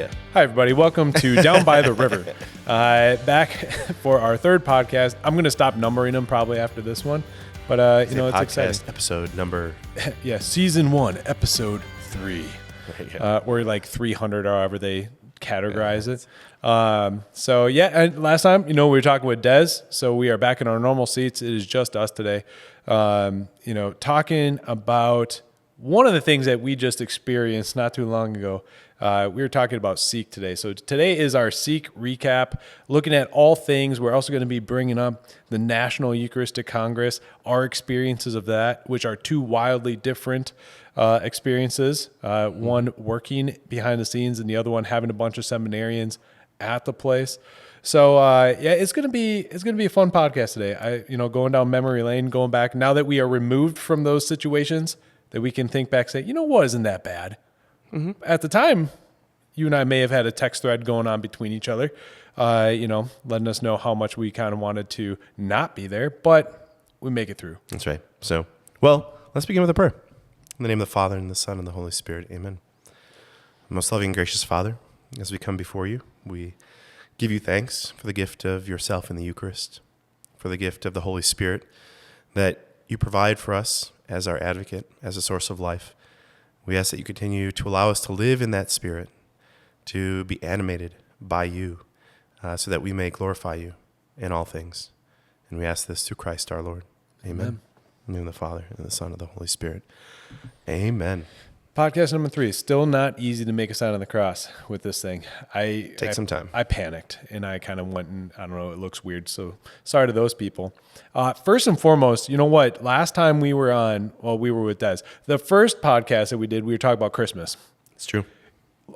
yeah. Hi, everybody. Welcome to Down by the River. Back for our third podcast. I'm going to stop numbering them probably after this one. But, it's exciting. Episode number... Yeah, Season 1, Episode 3. Or like 300, or however they categorize it. And last time, we were talking with Des. So we are back in our normal seats. It is just us today. Talking about one of the things that we just experienced not too long ago. We were talking about Seek today. So today is our Seek recap, looking at all things. We're also going to be bringing up the National Eucharistic Congress, our experiences of that, which are two wildly different experiences. One working behind the scenes and the other one having a bunch of seminarians at the place. So it's gonna be a fun podcast today. Going down memory lane, going back now that we are removed from those situations, that we can think back, say, what isn't that bad? Mm-hmm. At the time, you and I may have had a text thread going on between each other, letting us know how much we kind of wanted to not be there, but we make it through. That's right. So, let's begin with a prayer. In the name of the Father, and the Son, and the Holy Spirit, amen. Most loving and gracious Father, as we come before you, we give you thanks for the gift of yourself in the Eucharist, for the gift of the Holy Spirit that you provide for us as our advocate, as a source of life. We ask that you continue to allow us to live in that Spirit, to be animated by you, so that we may glorify you in all things. And we ask this through Christ our Lord. Amen. In the name of the Father, and the Son, and the Holy Spirit. Amen. Podcast number 3. Still not easy to make a sign on the cross with this thing. Take some time. I panicked, and I kind of went and, I don't know, it looks weird. So sorry to those people. First and foremost, you know what? Last time we were we were with Des. The first podcast that we did, we were talking about Christmas. It's true.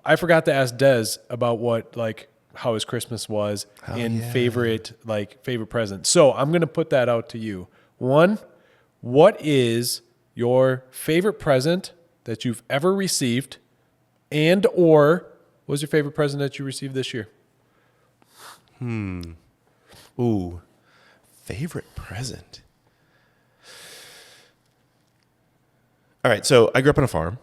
I forgot to ask Des about how his Christmas was favorite present. So I'm going to put that out to you. One, what is your favorite present that you've ever received, and or what was your favorite present that you received this year? Ooh, favorite present. All right, so I grew up on a farm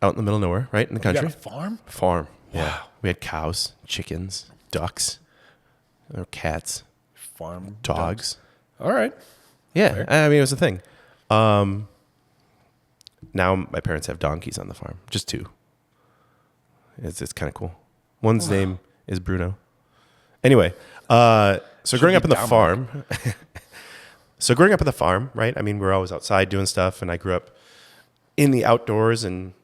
out in the middle of nowhere, right in the country. You got a farm? Farm, yeah. Wow. We had cows, chickens, ducks, cats, Farm dogs. All right. Yeah, Fair. I mean, it was a thing. Now my parents have donkeys on the farm, just 2. It's kind of cool. One's name is Bruno. Anyway, so growing up in the farm, right? I mean, we're always outside doing stuff, and I grew up in the outdoors, and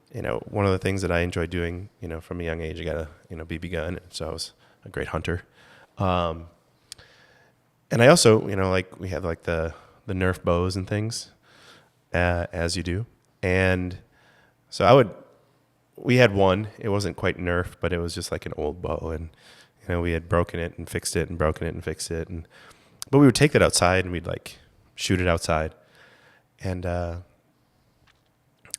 one of the things that I enjoyed doing, from a young age, I got a BB gun, and so I was a great hunter. And I also, we have the Nerf bows and things, as you do. And so we had one. It wasn't quite Nerf, but it was just like an old bow, and we had broken it and fixed it and broken it and fixed it, but we would take that outside and we'd shoot it outside. And I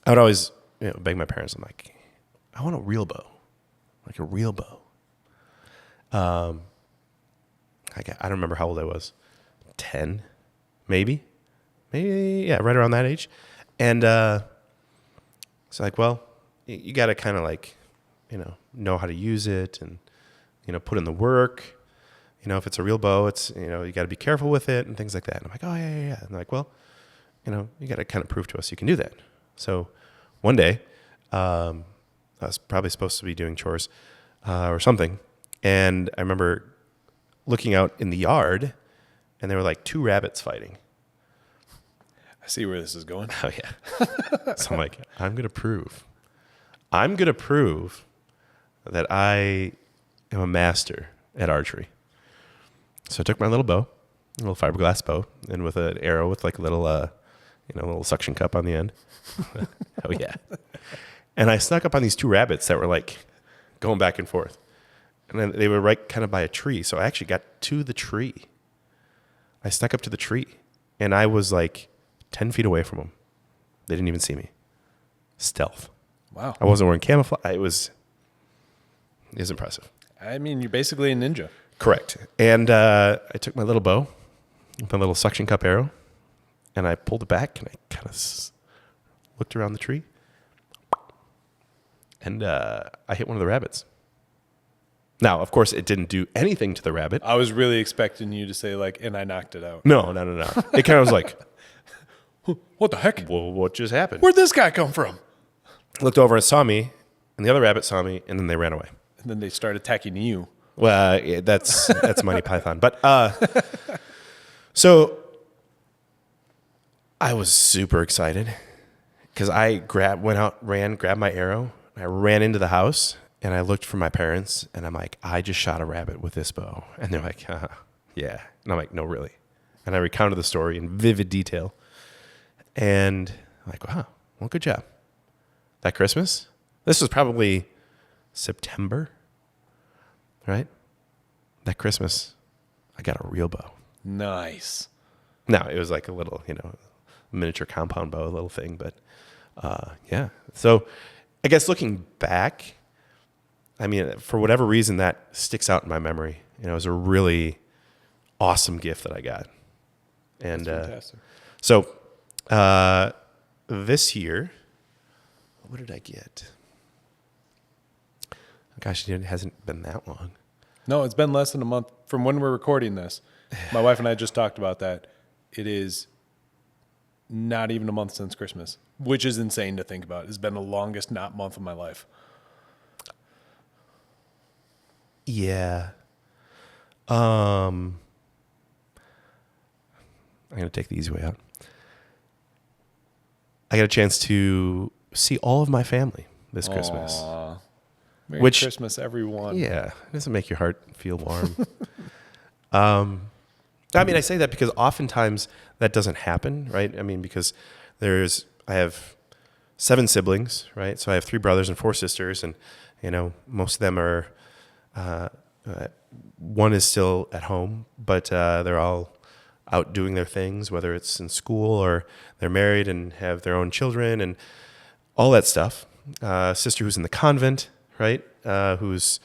would always beg my parents. I'm like, I want a real bow, like a real bow. I don't remember how old I was, 10, maybe, yeah, right around that age. And so you got to kind of know how to use it and, put in the work. If it's a real bow, it's, you got to be careful with it and things like that. And I'm like, oh, yeah. And they're like, well, you got to kind of prove to us you can do that. So one day, I was probably supposed to be doing chores or something. And I remember looking out in the yard, and there were 2 rabbits fighting. I see where this is going. Oh, yeah. So I'm like, I'm going to prove that I am a master at archery. So I took my little bow, a little fiberglass bow, and with an arrow with a little, little suction cup on the end. Oh, yeah. And I snuck up on these 2 rabbits that were going back and forth. And then they were right kind of by a tree. So I actually got to the tree. I snuck up to the tree, and I was 10 feet away from them. They didn't even see me. Stealth. Wow. I wasn't wearing camouflage. It was impressive. I mean, you're basically a ninja. Correct. And I took my little bow with my little suction cup arrow, and I pulled it back, and I kind of looked around the tree, and I hit one of the rabbits. Now, of course, it didn't do anything to the rabbit. I was really expecting you to say like, and I knocked it out. No. It kind of was like, What the heck? well, what just happened? Where'd this guy come from? Looked over and saw me, and the other rabbit saw me, and then they ran away. And then they started attacking you. Well, yeah, that's Monty Python. But so I was super excited because I went out, grabbed my arrow, I ran into the house, and I looked for my parents, and I'm like, I just shot a rabbit with this bow. And they're like, yeah. And I'm like, no, really. And I recounted the story in vivid detail. And I'm like, wow, well, good job. That Christmas, this was probably September, right? That Christmas, I got a real bow. Nice. No, it was like a little, miniature compound bow, a little thing. But yeah. So I guess looking back, I mean, for whatever reason, that sticks out in my memory. It was a really awesome gift that I got. And That's fantastic. So this year, what did I get? Gosh, it hasn't been that long. No, it's been less than a month from when we're recording this. My wife and I just talked about that. It is not even a month since Christmas, which is insane to think about. It's been the longest not month of my life. Yeah. I'm going to take the easy way out. I got a chance to see all of my family this Christmas. Aww. Merry Christmas, everyone. Yeah, it doesn't make your heart feel warm. I mean, I say that because oftentimes that doesn't happen, right? I mean, because I have 7 siblings, right? So I have 3 brothers and 4 sisters, and most of them are. One is still at home, but they're all out doing their things, whether it's in school or they're married and have their own children and all that stuff. Sister who's in the convent, right? Who's,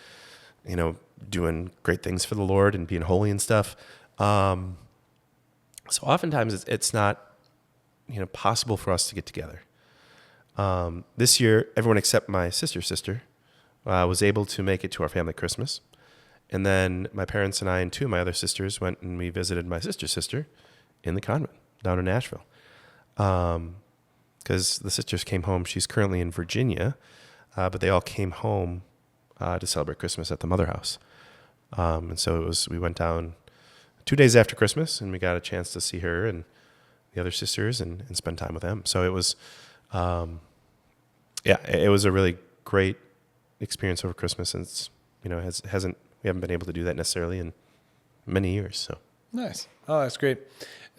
doing great things for the Lord and being holy and stuff. So oftentimes it's not, possible for us to get together. This year, everyone except my sister was able to make it to our family Christmas. And then my parents and I and 2 of my other sisters went and we visited my sister's sister in the convent down in Nashville. Because the sisters came home. She's currently in Virginia, but they all came home to celebrate Christmas at the mother house. And so we went down 2 days after Christmas, and we got a chance to see her and the other sisters and spend time with them. So it was, it was a really great experience over Christmas, and it's, we haven't been able to do that necessarily in many years. So nice. Oh, that's great.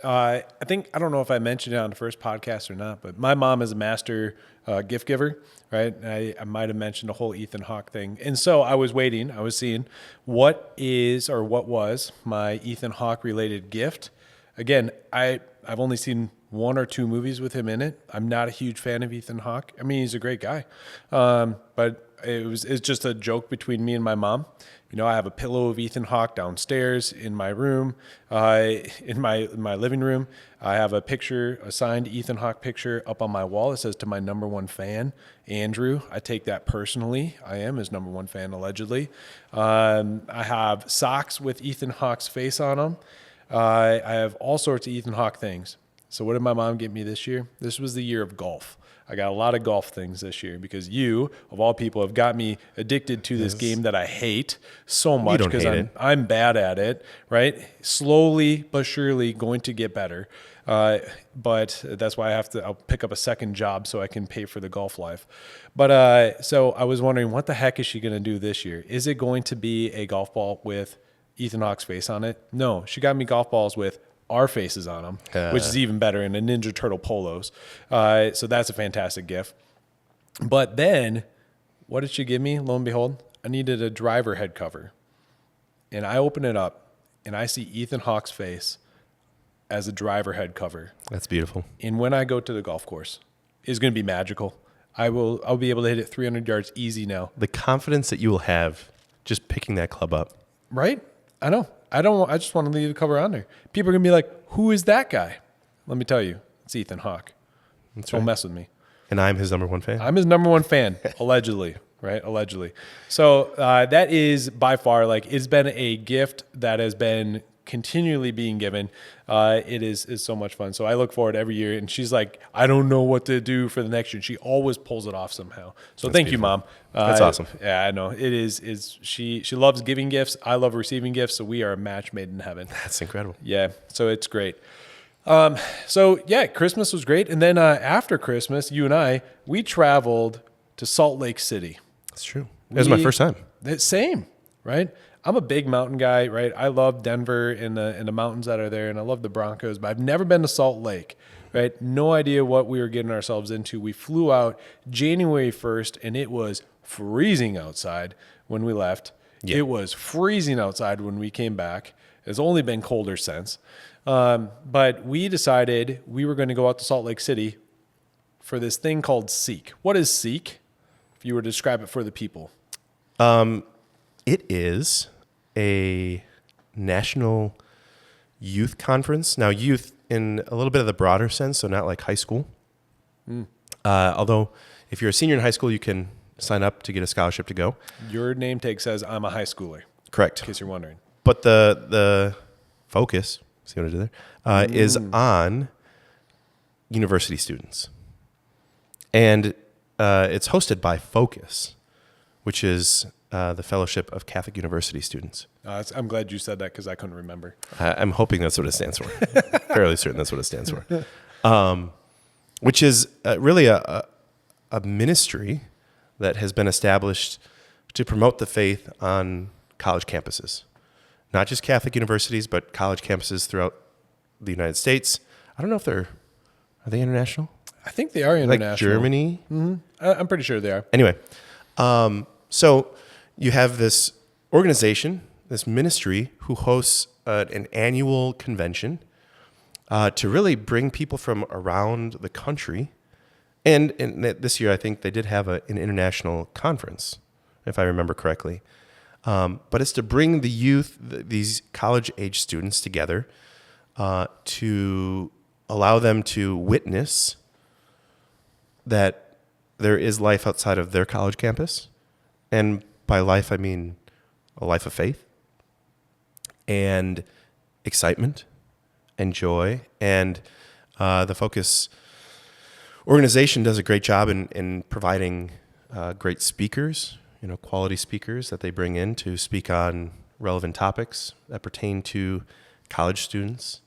I don't know if I mentioned it on the first podcast or not, but my mom is a master gift giver, right? I might have mentioned the whole Ethan Hawke thing. And so I was seeing what was my Ethan Hawke related gift. Again, I've only seen 1 or 2 movies with him in it. I'm not a huge fan of Ethan Hawke. I mean, he's a great guy. But it's just a joke between me and my mom. I have a pillow of Ethan Hawke downstairs in my room, in my living room. I have a signed Ethan Hawke picture up on my wall. It says, "To my number 1 fan, Andrew." I take that personally. I am his number 1 fan, allegedly. I have socks with Ethan Hawke's face on them. I have all sorts of Ethan Hawke things. So what did my mom get me this year? This was the year of golf. I got a lot of golf things this year because you, of all people, have got me addicted to this game that I hate so much because I'm bad at it, right? Slowly but surely going to get better. But that's why I'll pick up a second job so I can pay for the golf life. But so I was wondering, what the heck is she going to do this year? Is it going to be a golf ball with Ethan Hawke's face on it? No, she got me golf balls with our faces on them, which is even better, in the Ninja Turtle polos. So that's a fantastic gift. But then, what did she give me? Lo and behold, I needed a driver head cover. And I open it up, and I see Ethan Hawke's face as a driver head cover. That's beautiful. And when I go to the golf course, it's going to be magical. I'll be able to hit it 300 yards easy now. The confidence that you will have just picking that club up. Right? I know. I just want to leave the cover on there. People are going to be like, who is that guy? Let me tell you, it's Ethan Hawke. Don't mess with me. And I'm his number one fan. I'm his number one fan, allegedly, right? Allegedly. So that is by far, like, it's been a gift that has been continually being given. It is so much fun. So I look forward every year, and she's like, I don't know what to do for the next year. She always pulls it off somehow. So thank you, Mom. That's awesome. Yeah, I know. It is she loves giving gifts. I love receiving gifts. So we are a match made in heaven. That's incredible. Yeah. So it's great. So yeah, Christmas was great. And then after Christmas, you and I, we traveled to Salt Lake City. That's true. It was my first time. Same, right? I'm a big mountain guy, right? I love Denver and the mountains that are there, and I love the Broncos, but I've never been to Salt Lake, right? No idea what we were getting ourselves into. We flew out January 1st, and it was freezing outside when we left. Yeah. It was freezing outside when we came back. It's only been colder since. But we decided we were going to go out to Salt Lake City for this thing called Seek. What is Seek, if you were to describe it for the people? It is a national youth conference. Now, youth in a little bit of the broader sense, so not like high school. Although, if you're a senior in high school, you can sign up to get a scholarship to go. Your name tag says I'm a high schooler, Correct. in case you're wondering. But the focus, see what I did there, is on university students. And it's hosted by Focus, which is the Fellowship of Catholic University Students. I'm glad you said that because I couldn't remember. I'm hoping that's what it stands for. Fairly certain that's what it stands for. Which is really a ministry that has been established to promote the faith on college campuses. Not just Catholic universities, but college campuses throughout the United States. I don't know if are they international? I think they are international. Like Germany? Mm-hmm. I'm pretty sure they are. Anyway, so you have this organization, this ministry, who hosts an annual convention to really bring people from around the country. And this year, I think they did have an international conference, if I remember correctly. But it's to bring the youth, these college-age students together to allow them to witness that there is life outside of their college campus. And by life, I mean a life of faith and excitement and joy. And the Focus organization does a great job in providing great speakers, quality speakers that they bring in to speak on relevant topics that pertain to college students,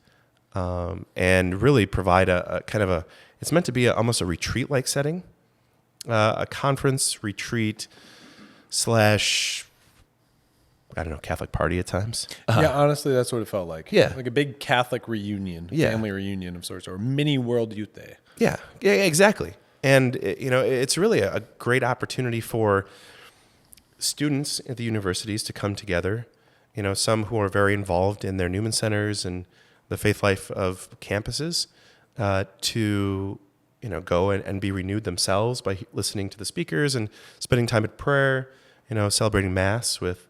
and really provide a kind of it's meant to be almost a retreat-like setting, a conference retreat / I don't know, Catholic party at times. Yeah, honestly, that's what it felt like. Yeah. Like a big Catholic reunion, family reunion of sorts, or mini World Youth Day. Yeah, exactly. And, it's really a great opportunity for students at the universities to come together, some who are very involved in their Newman Centers and the faith life of campuses, to, go and be renewed themselves by listening to the speakers and spending time at prayer, celebrating Mass with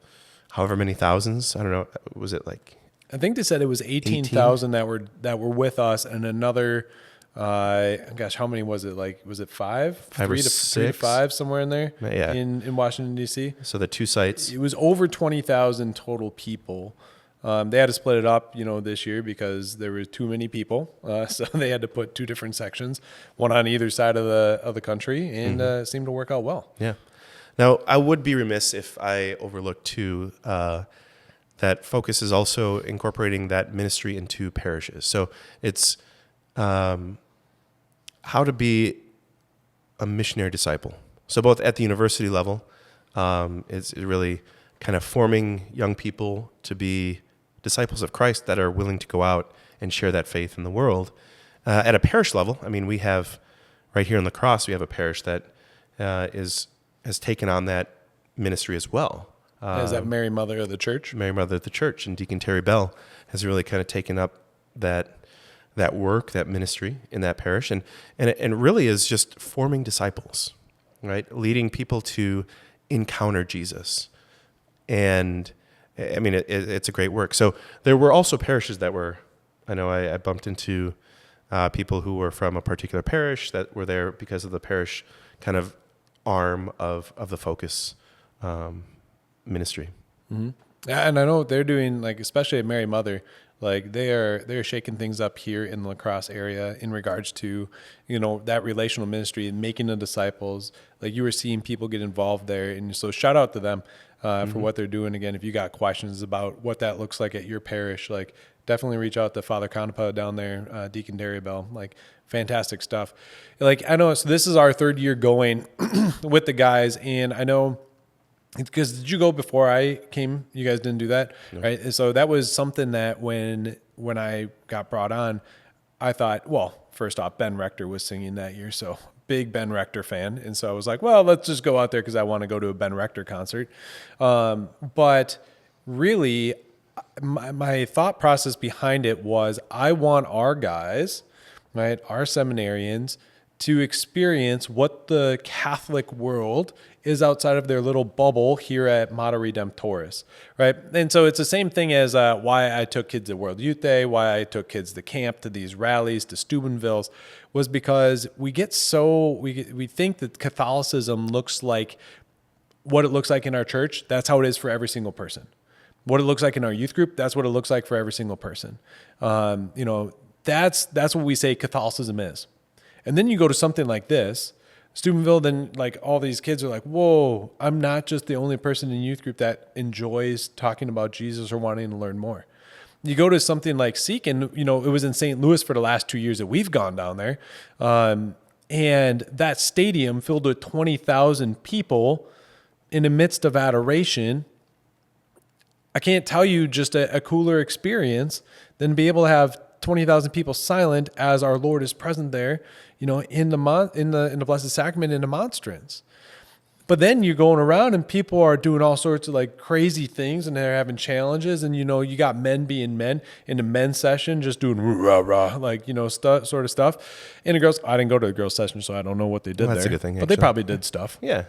however many thousands. I don't know. Was it like? I think they said it was 18,000 that were with us, and another. Gosh, how many was it? Like, was it five? 3 to 6? 3 to 5, somewhere in there. Yeah. In Washington D.C. So the two sites. It was over 20,000 total people. They had to split it up, this year because there were too many people. So they had to put 2 different sections, one on either side of the country, and it seemed to work out well. Yeah. Now, I would be remiss if I overlooked too that Focus is also incorporating that ministry into parishes. So it's how to be a missionary disciple. So both at the university level, it's really kind of forming young people to be disciples of Christ that are willing to go out and share that faith in the world. At a parish level, I mean, we have right here in La Crosse, we have a parish that has taken on that ministry as well. Is that Mary Mother of the Church? Mary Mother of the Church, and Deacon Terry Bell has really kind of taken up that work, that ministry in that parish, and it really is just forming disciples, right? Leading people to encounter Jesus. And I mean, it's a great work. So there were also parishes that were, I know I bumped into people who were from a particular parish that were there because of the parish kind of arm of the Focus ministry. Mm-hmm. And I know they're doing, like, especially at Mary Mother, like they're shaking things up here in the La Crosse area in regards to, that relational ministry and making the disciples. Like, you were seeing people get involved there. And so shout out to them for what they're doing. Again, if you got questions about what that looks like at your parish, like, definitely reach out to Father Conapa down there, Deacon Darrybell. Like, fantastic stuff. Like, I know, so this is our third year going with the guys, and I know, because did you go before I came? You guys didn't do that, no. Right? And so that was something that when I got brought on, I thought, well, first off, Ben Rector was singing that year, so big Ben Rector fan. And so I was like, well, let's just go out there because I want to go to a Ben Rector concert. But really, my thought process behind it was, I want our guys, right, our seminarians, to experience what the Catholic world is outside of their little bubble here at Mater Redemptoris, right? And so it's the same thing as why I took kids to World Youth Day, why I took kids to camp, to these rallies, to Steubenvilles, was because we get we think that Catholicism looks like what it looks like in our church. That's how it is for every single person. What it looks like in our youth group, that's what it looks like for every single person. That's what we say Catholicism is. And then you go to something like this, Steubenville, then like all these kids are like, whoa, I'm not just the only person in youth group that enjoys talking about Jesus or wanting to learn more. You go to something like Seek, and it was in St. Louis for the last 2 years that we've gone down there. And that stadium filled with 20,000 people in the midst of adoration. I can't tell you just a cooler experience than be able to have 20,000 people silent as our Lord is present there, in the Blessed Sacrament in the monstrance. But then you're going around and people are doing all sorts of like crazy things, and they're having challenges, and you got men being men in the men's session, just doing rah rah, like sort of stuff. And the girls, I didn't go to the girls' session, so I don't know what they did there. That's a good thing, but they probably did stuff. Yeah,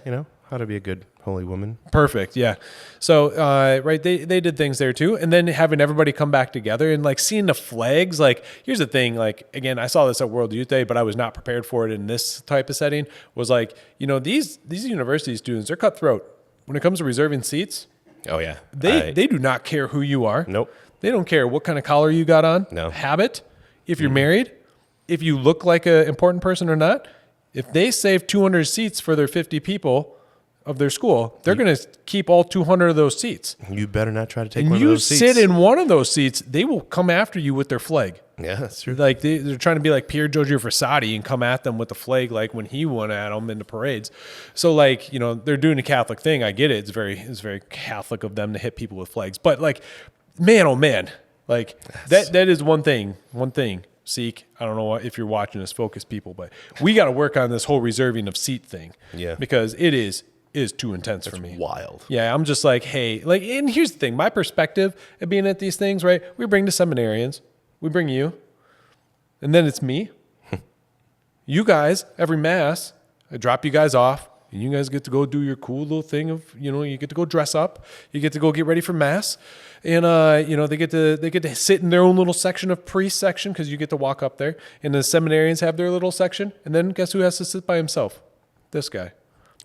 how to be a good holy woman. Perfect, yeah. So right, they did things there too, and then having everybody come back together and like seeing the flags. Like, here's the thing, like, again, I saw this at World Youth Day, but I was not prepared for it in this type of setting. Was like, these university students, they're cutthroat when it comes to reserving seats. Oh yeah, they do not care who you are. Nope. They don't care what kind of collar you got on. No. Habit. If you're married, if you look like an important person or not. If they save 200 seats for their 50 people of their school, they're going to keep all 200 of those seats. You better not try to take one of those seats. And you sit in one of those seats, they will come after you with their flag. Yeah, that's true. Like they're trying to be like Pier Giorgio Frassati and come at them with the flag, like when he went at them in the parades. So like, they're doing a Catholic thing. I get it. It's very Catholic of them to hit people with flags. But like, man, oh man, like that is one thing. Seek, I don't know if you're watching this, Focus people, but we got to work on this whole reserving of seat thing. Yeah. Because it is too intense for me. Wild. Yeah, I'm just like, hey, like, and here's the thing, my perspective of being at these things, right? We bring the seminarians, we bring you, and then it's me. You guys, every Mass, I drop you guys off, and you guys get to go do your cool little thing of, you get to go dress up, you get to go get ready for Mass, and they get to sit in their own little section of priest section, because you get to walk up there, and the seminarians have their little section, and then guess who has to sit by himself? This guy.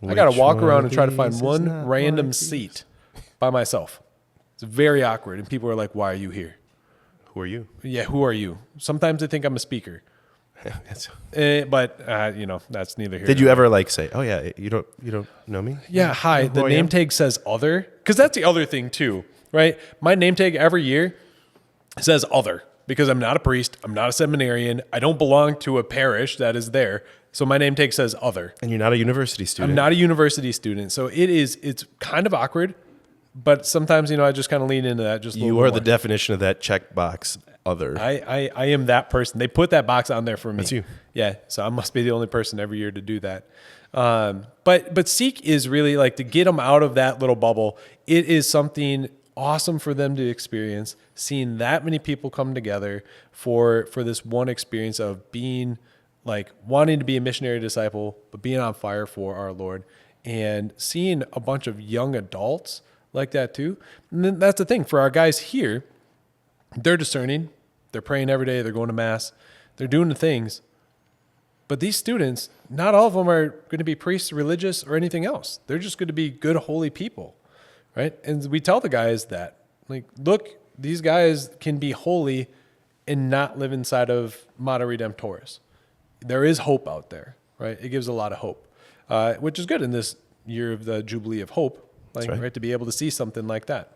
I got to walk around and try to find one random seat by myself. It's very awkward, and people are like, "Why are you here? Who are you?" Yeah, who are you? Sometimes they think I'm a speaker. But that's neither here. Did you ever like say, "Oh yeah, you don't know me"? Yeah, hi. The name tag says other, because that's the other thing too, right? My name tag every year says other, because I'm not a priest, I'm not a seminarian, I don't belong to a parish that is there. So my name tag says other. And you're not a university student. I'm not a university student. So it's kind of awkward, but sometimes, I just kind of lean into that just a little You are more. the definition of that checkbox, other. I am that person. They put that box on there for me. That's you. Yeah. So I must be the only person every year to do that. But Seek is really like, to get them out of that little bubble. It is something awesome for them to experience, seeing that many people come together for this one experience of being like wanting to be a missionary disciple, but being on fire for our Lord, and seeing a bunch of young adults like that too. And then that's the thing for our guys here. They're discerning. They're praying every day. They're going to Mass. They're doing the things. But these students, not all of them are going to be priests, religious, or anything else. They're just going to be good, holy people, right? And we tell the guys that, like, look, these guys can be holy and not live inside of Mater Redemptoris. There is hope out there, right? It gives a lot of hope, which is good in this year of the Jubilee of Hope, like, right, to be able to see something like that.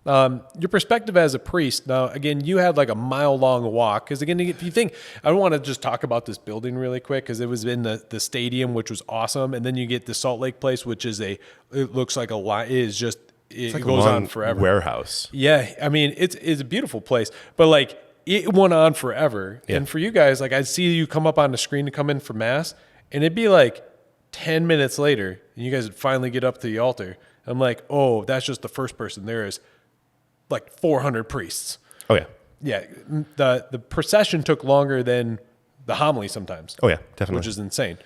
Your perspective as a priest. Now, again, you had like a mile-long walk. Because again, if you think, I don't want to just talk about this building really quick because it was in the stadium, which was awesome, and then you get the Salt Lake place, which is it looks like a lot. It is just it like goes a on forever. Warehouse. Yeah, I mean it's a beautiful place, but like it went on forever. Yeah. And for you guys, like I'd see you come up on the screen to come in for mass, and it'd be like 10 minutes later, and you guys would finally get up to the altar. I'm like, oh, that's just the first person. There is like 400 priests. Oh yeah. Yeah, the procession took longer than the homily sometimes. Oh yeah, definitely. Which is insane.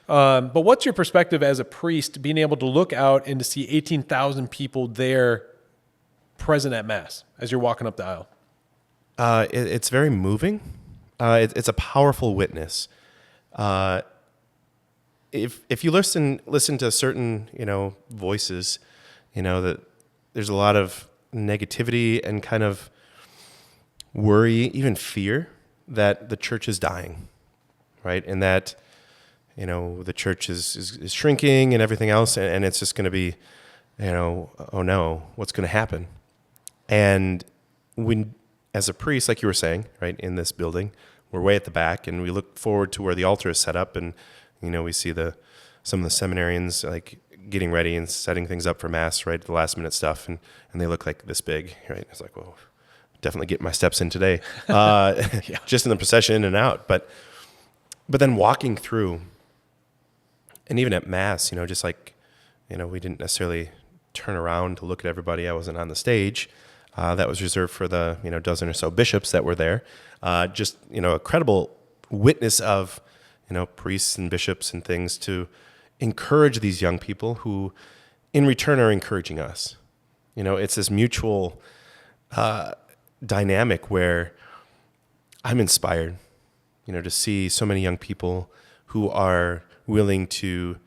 But what's your perspective as a priest, being able to look out and to see 18,000 people there present at Mass as you're walking up the aisle? It's very moving. It's a powerful witness. If you listen to certain voices, that there's a lot of negativity and kind of worry, even fear that the church is dying, right? And that the church is shrinking and everything else, and it's just going to be, oh no, what's going to happen? And when, as a priest, like you were saying, right, in this building, we're way at the back, and we look forward to where the altar is set up, and we see some of the seminarians like getting ready and setting things up for Mass, right, the last minute stuff, and they look like this big, right? It's like, well, definitely getting my steps in today, just in the procession in and out, but then walking through, and even at Mass, just like, we didn't necessarily turn around to look at everybody. I wasn't on the stage. That was reserved for the, dozen or so bishops that were there. Just, a credible witness of, priests and bishops and things to encourage these young people who in return are encouraging us. It's this mutual dynamic where I'm inspired, to see so many young people who are willing to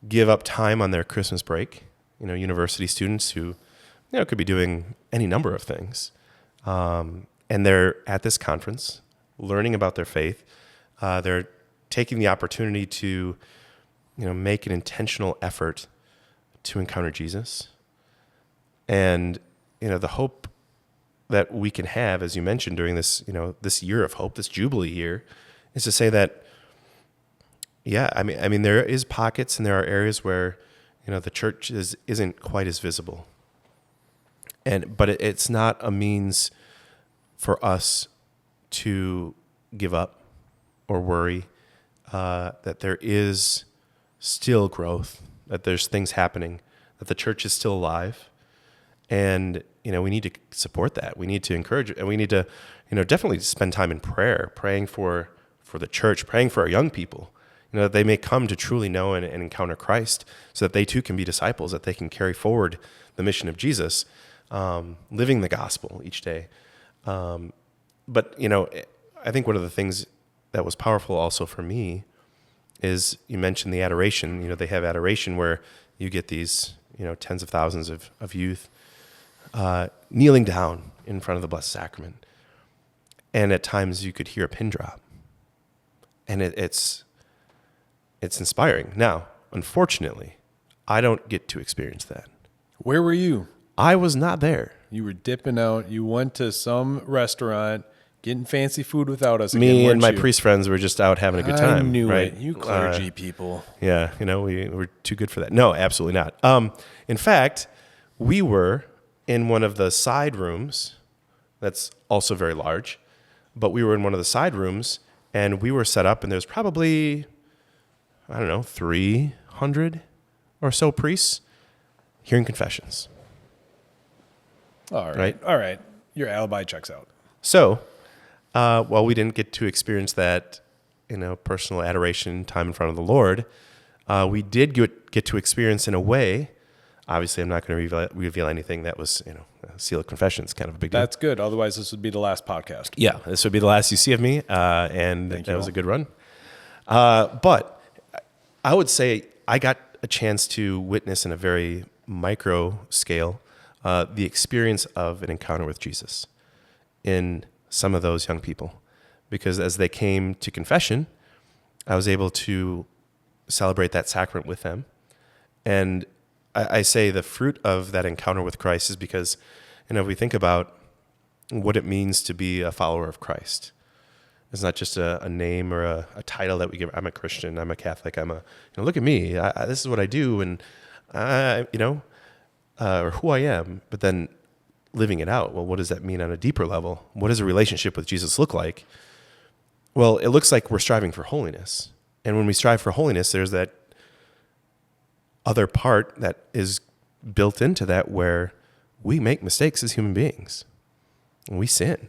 give up time on their Christmas break, university students who, could be doing any number of things. And they're at this conference learning about their faith. They're taking the opportunity to, make an intentional effort to encounter Jesus. And, the hope that we can have, as you mentioned, during this, this year of hope, this Jubilee year, is to say that, yeah, I mean, there is pockets and there are areas where, the church isn't quite as visible. But it's not a means for us to give up or worry, that there is still growth, that there's things happening, that the church is still alive. And, we need to support that. We need to encourage it. And we need to, definitely spend time in prayer, praying for the church, praying for our young people, that they may come to truly know and encounter Christ so that they too can be disciples, that they can carry forward the mission of Jesus, living the gospel each day. But, I think one of the things that was powerful also for me is you mentioned the adoration. They have adoration where you get these, tens of thousands of youth kneeling down in front of the Blessed Sacrament. And at times you could hear a pin drop. And it's inspiring. Now, unfortunately, I don't get to experience that. Where were you? I was not there. You were dipping out. You went to some restaurant, getting fancy food without us. Me again, and my you? Priest friends were just out having a good time. I knew right? it. You clergy people. Yeah, we were too good for that. No, absolutely not. In fact, we were in one of the side rooms that's also very large, but we were in one of the side rooms, and we were set up, and there's probably, 300 or so priests hearing confessions. All right. Your alibi checks out. So, while we didn't get to experience that, personal adoration time in front of the Lord, we did get to experience, in a way, Obviously, I'm not going to reveal anything that was, a seal of confession. It's kind of a big deal. That's good. Otherwise, this would be the last podcast. Yeah, this would be the last you see of me, and Thank that you was all. a good run. But I would say I got a chance to witness in a very micro scale the experience of an encounter with Jesus in some of those young people. Because as they came to confession, I was able to celebrate that sacrament with them. And I say the fruit of that encounter with Christ is because, if we think about what it means to be a follower of Christ, it's not just a name or a title that we give. I'm a Christian. I'm a Catholic. Look at me. This is what I do, and or who I am. But then living it out. Well, what does that mean on a deeper level? What does a relationship with Jesus look like? Well, it looks like we're striving for holiness, and when we strive for holiness, there's that other part that is built into that where we make mistakes as human beings, and we sin.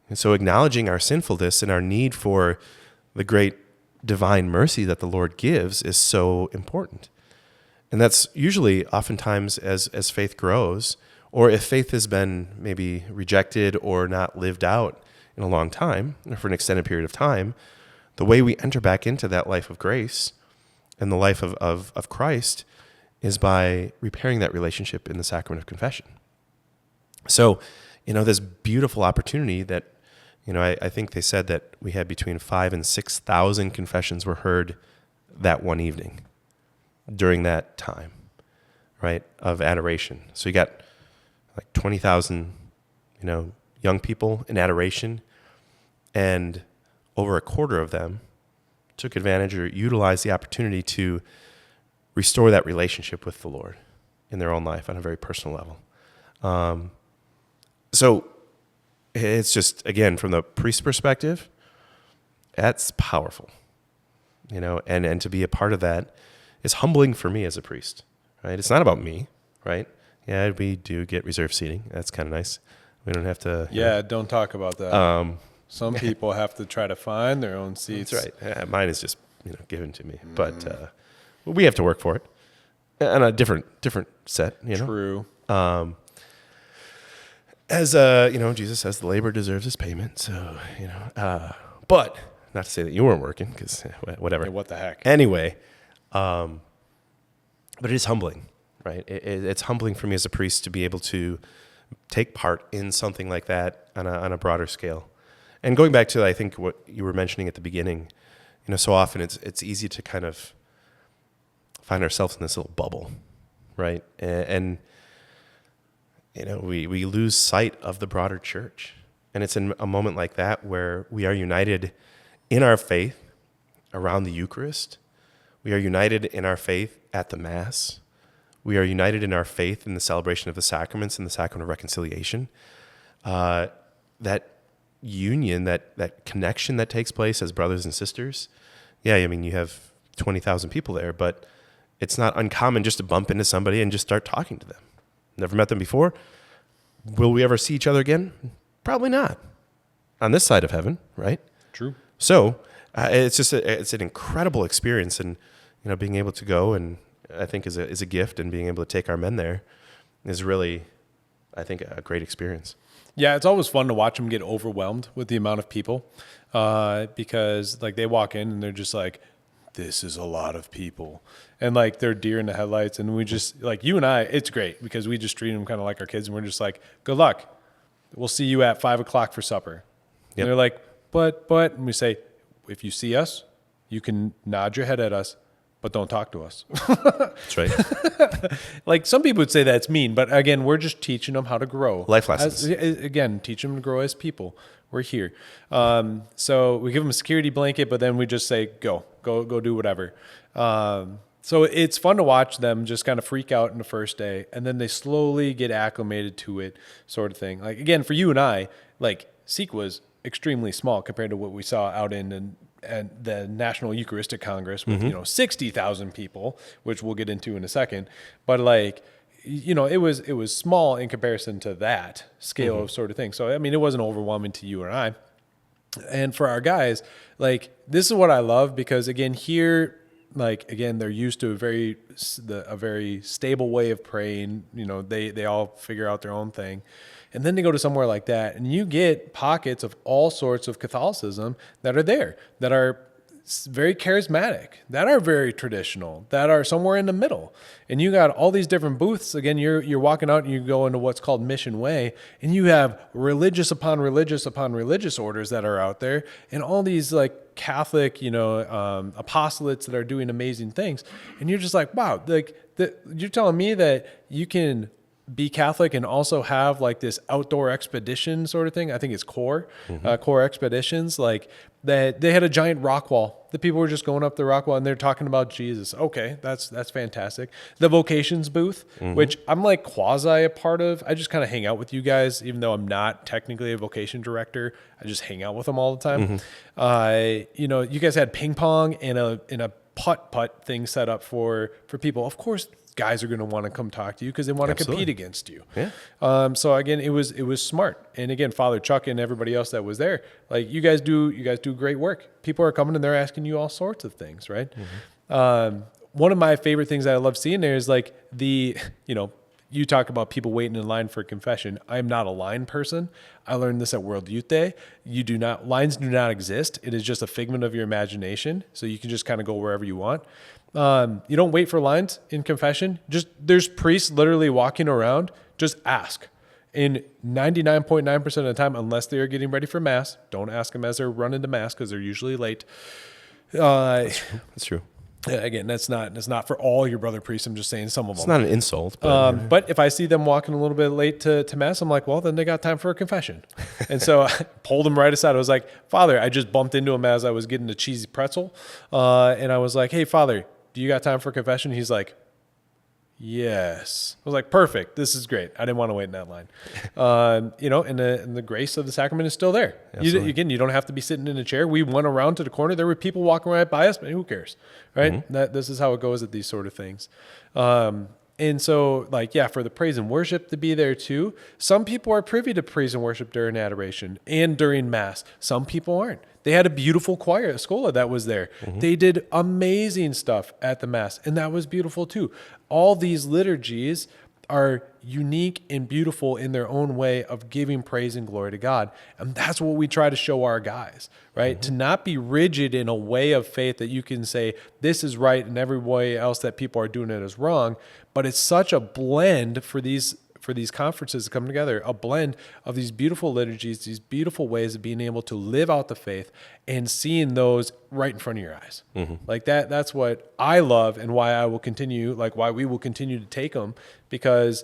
And so acknowledging our sinfulness and our need for the great divine mercy that the Lord gives is so important. And that's usually oftentimes as faith grows, or if faith has been maybe rejected or not lived out in a long time, or for an extended period of time, the way we enter back into that life of grace and the life of Christ is by repairing that relationship in the sacrament of confession. So, this beautiful opportunity that, I think they said that we had between 5,000 and 6,000 confessions were heard that one evening during that time, right, of adoration. So you got like 20,000, young people in adoration, and over a quarter of them took advantage or utilized the opportunity to restore that relationship with the Lord in their own life on a very personal level. So it's just, again, from the priest perspective, that's powerful, and to be a part of that is humbling for me as a priest, right? It's not about me, right? Yeah, we do get reserved seating. That's kind of nice. We don't have to. Don't talk about that. Some people have to try to find their own seats. That's right. Yeah, mine is just given to me, but we have to work for it on a different set. True. As Jesus says, the labor deserves his payment. So but not to say that you weren't working, because whatever. Yeah, what the heck? Anyway, but it is humbling, right? It's humbling for me as a priest to be able to take part in something like that on a broader scale. And going back to, I think, what you were mentioning at the beginning, so often it's easy to kind of find ourselves in this little bubble, right? And we lose sight of the broader church. And it's in a moment like that where we are united in our faith around the Eucharist. We are united in our faith at the Mass. We are united in our faith in the celebration of the sacraments and the sacrament of reconciliation. That union, that connection that takes place as brothers and sisters. Yeah, you have 20,000 people there, but it's not uncommon just to bump into somebody and just start talking to them. Never met them before. Will we ever see each other again? Probably not. On this side of heaven, right? True. So it's just it's an incredible experience, and being able to go, and I think is a gift, and being able to take our men there is really, I think, a great experience. Yeah, it's always fun to watch them get overwhelmed with the amount of people, because they walk in and they're just like, this is a lot of people, and they're deer in the headlights, and we just you and I, it's great because we just treat them kind of like our kids, and we're just like, good luck, we'll see you at 5:00 for supper. Yep. And they're like, but, and we say, if you see us, you can nod your head at us, but don't talk to us. That's right. Some people would say that's mean, but again, we're just teaching them how to grow. Life lessons. Again, teach them to grow as people. We're here. So we give them a security blanket, but then we just say, go do whatever. So it's fun to watch them just kind of freak out in the first day, and then they slowly get acclimated to it, sort of thing. Again, for you and I, Seek was extremely small compared to what we saw out in the National Eucharistic Congress with 60,000 people, which we'll get into in a second. But it was small in comparison to that scale of sort of thing. So it wasn't overwhelming to you and I. And for our guys, this is what I love, because again, here like, again, they're used to a very stable way of praying. You know, they all figure out their own thing. And then they go to somewhere like that, and you get pockets of all sorts of Catholicism that are there, that are very charismatic, that are very traditional, that are somewhere in the middle. And you got all these different booths. Again, you're walking out and you go into what's called Mission Way, and you have religious upon religious upon religious orders that are out there, and all these like Catholic, apostolates that are doing amazing things. And you're just like, wow, like you're telling me that you can be Catholic and also have like this outdoor expedition sort of thing. I think it's core expeditions, like that. They had a giant rock wall. The people were just going up the rock wall and they're talking about Jesus. Okay, that's fantastic. The Vocations booth, which I'm like quasi a part of. I just kind of hang out with you guys, even though I'm not technically a vocation director. I just hang out with them all the time. You guys had ping pong and a putt thing set up for people. Of course, guys are going to want to come talk to you because they want to compete against you. Yeah. So again, it was smart. And again, Father Chuck and everybody else that was there, like you guys do great work. People are coming and they're asking you all sorts of things, right? One of my favorite things that I love seeing there is like you talk about people waiting in line for confession. I'm not a line person. I learned this at World Youth Day. Lines do not exist. It is just a figment of your imagination. So you can just kind of go wherever you want. You don't wait for lines in confession. There's priests literally walking around. Just ask. And 99.9% of the time, unless they are getting ready for Mass, don't ask them as they're running to Mass because they're usually late. That's true. Again, that's not for all your brother priests. I'm just saying some of them. It's not an insult. But if I see them walking a little bit late to Mass, I'm like, well, then they got time for a confession. And so I pulled him right aside. I was like, Father, I just bumped into him as I was getting a cheesy pretzel. And I was like, hey, Father, do you got time for confession? He's like, yes. I was like, perfect. This is great. I didn't want to wait in that line. And the grace of the sacrament is still there. You don't have to be sitting in a chair. We went around to the corner. There were people walking right by us, but who cares, right? This is how it goes at these sort of things. And so, for the praise and worship to be there too. Some people are privy to praise and worship during adoration and during Mass. Some people aren't. They had a beautiful choir at Scola that was there. They did amazing stuff at the Mass, and that was beautiful too. All these liturgies are unique and beautiful in their own way of giving praise and glory to God. And that's what we try to show our guys, right? To not be rigid in a way of faith that you can say this is right and every way else that people are doing it is wrong. But it's such a blend for these conferences to come together, a blend of these beautiful liturgies, these beautiful ways of being able to live out the faith and seeing those right in front of your eyes. Like that's what I love and why I will continue, why we will continue to take them, because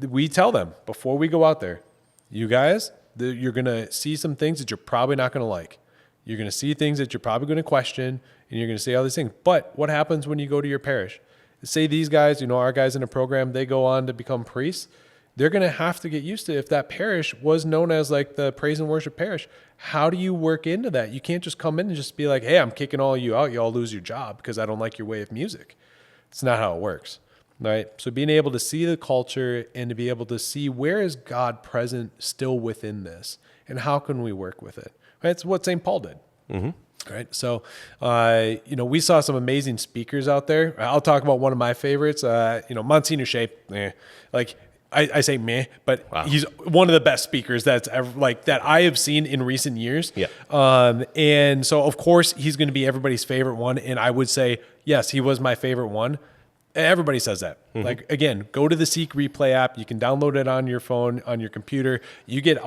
we tell them before we go out there, you guys, you're going to see some things that you're probably not going to like. You're going to see things that you're probably going to question, and you're going to say all these things. But what happens when you go to your parish? Say these guys, our guys in the program, they go on to become priests. They're going to have to get used to, if that parish was known as like the praise and worship parish, how do you work into that? You can't just come in and just be like, hey, I'm kicking all you out. You all lose your job because I don't like your way of music. It's not how it works, right? So being able to see the culture and to be able to see where is God present still within this and how can we work with it, right? It's what St. Paul did. Right. So, we saw some amazing speakers out there. I'll talk about one of my favorites, Monsignor Shea, I say meh, but he's one of the best speakers that's ever, that I have seen in recent years. Yeah. And so of course he's going to be everybody's favorite one. And I would say, yes, he was my favorite one. Everybody says that. Again, go to the Seek Replay app. You can download it on your phone, on your computer. You get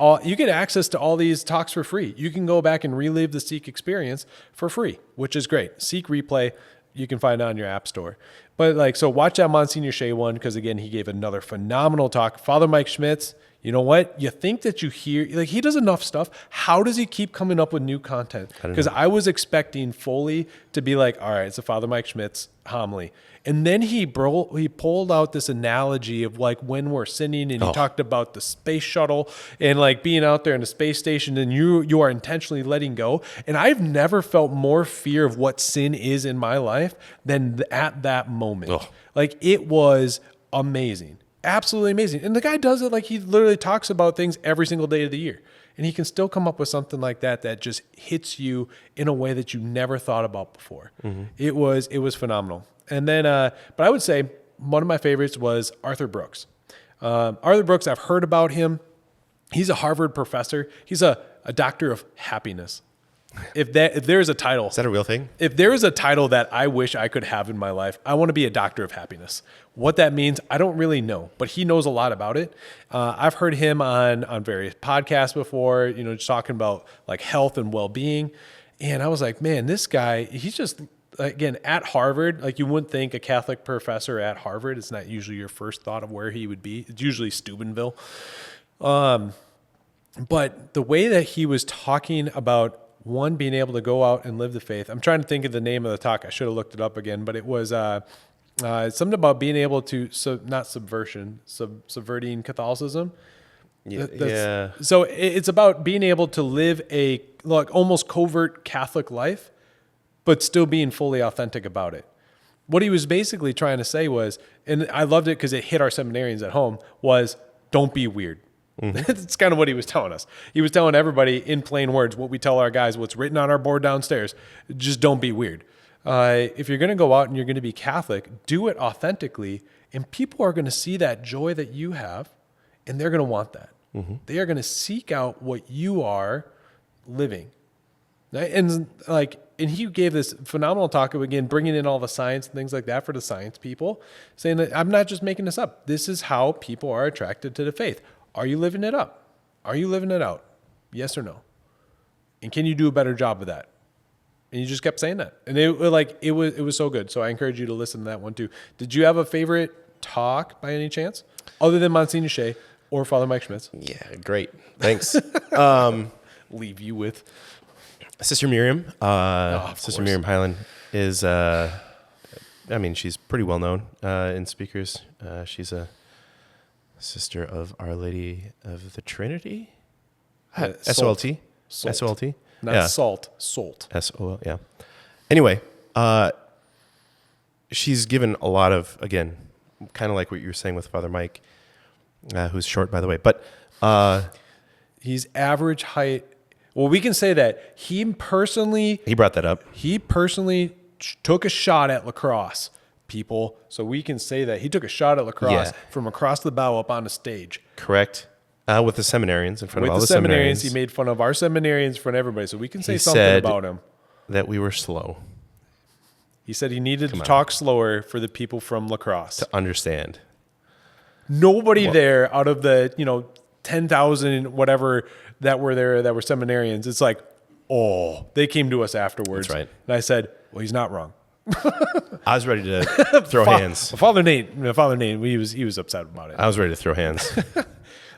access to all these talks for free. You can go back and relive the Seek experience for free, which is great. Seek Replay, you can find it on your app store. But so watch that Monsignor Shea one, because again, he gave another phenomenal talk. Father Mike Schmitz, you know what? You think that you hear, he does enough stuff. How does he keep coming up with new content? Because I was expecting Foley to be like, all right, it's a Father Mike Schmitz homily. And then he pulled out this analogy of when we're sinning, and he talked about the space shuttle and being out there in the space station, and you are intentionally letting go. And I've never felt more fear of what sin is in my life than at that moment. It was amazing. Absolutely amazing. And the guy does it he literally talks about things every single day of the year. and he can still come up with something like that just hits you in a way that you never thought about before. It was phenomenal. And then, but I would say one of my favorites was Arthur Brooks. Arthur Brooks, I've heard about him. He's a Harvard professor. He's a doctor of happiness. If there is a title, Is that a real thing? if there is a title that I wish I could have in my life, I want to be a doctor of happiness. What that means, I don't really know, but he knows a lot about it. I've heard him on various podcasts before, just talking about like health and well-being. And I was like, man, this guy, he's just, again, at Harvard, like you wouldn't think a Catholic professor at Harvard, it's not usually your first thought of where he would be. It's usually Steubenville. But the way that he was talking about one, being able to go out and live the faith. I'm trying to think of the name of the talk. I should have looked it up again, but it was something about being able to, not subversion, subverting Catholicism. Yeah. So it's about being able to live a like almost covert Catholic life, but still being fully authentic about it. What he was basically trying to say was, and I loved it because it hit our seminarians at home, was don't be weird. That's kind of what he was telling us. He was telling everybody in plain words what we tell our guys, what's written on our board downstairs. Just don't be weird. If you're going to go out and you're going to be Catholic, do it authentically, and people are going to see that joy that you have, and they're going to want that. They are going to seek out what you are living. And he gave this phenomenal talk of, again, bringing in all the science and things like that for the science people, saying that I'm not just making this up. This is how people are attracted to the faith. Are you living it up? Are you living it out? Yes or no? And can you do a better job of that? And you just kept saying that. And it was so good. So I encourage you to listen to that one too. Did you have a favorite talk by any chance? Other than Monsignor Shea or Father Mike Schmitz? Yeah, great. Thanks. Leave you with Sister Miriam. Sister Sister Miriam Highland is, she's pretty well known in speakers. She's a sister of Our Lady of the Trinity. SOLT. SOLT. Not salt. Salt. SOL. Yeah. Anyway, she's given a lot of, again, kind of like what you were saying with Father Mike, who's short, by the way, but he's average height. Well, we can say that he brought that up. He personally took a shot at lacrosse, people. So we can say that he took a shot at lacrosse from across the bow up on a stage. Correct. With the seminarians in front of all the seminarians. seminarians. He made fun of our seminarians in front of everybody. So we can say something about him. That we were slow. He said he needed to talk slower for the people from lacrosse. To understand. Nobody there out of the, 10,000 whatever that were there that were seminarians. It's like, they came to us afterwards. That's right. And I said, well, he's not wrong. I was ready to throw hands. Father Nate, he was upset about it. I was ready to throw hands.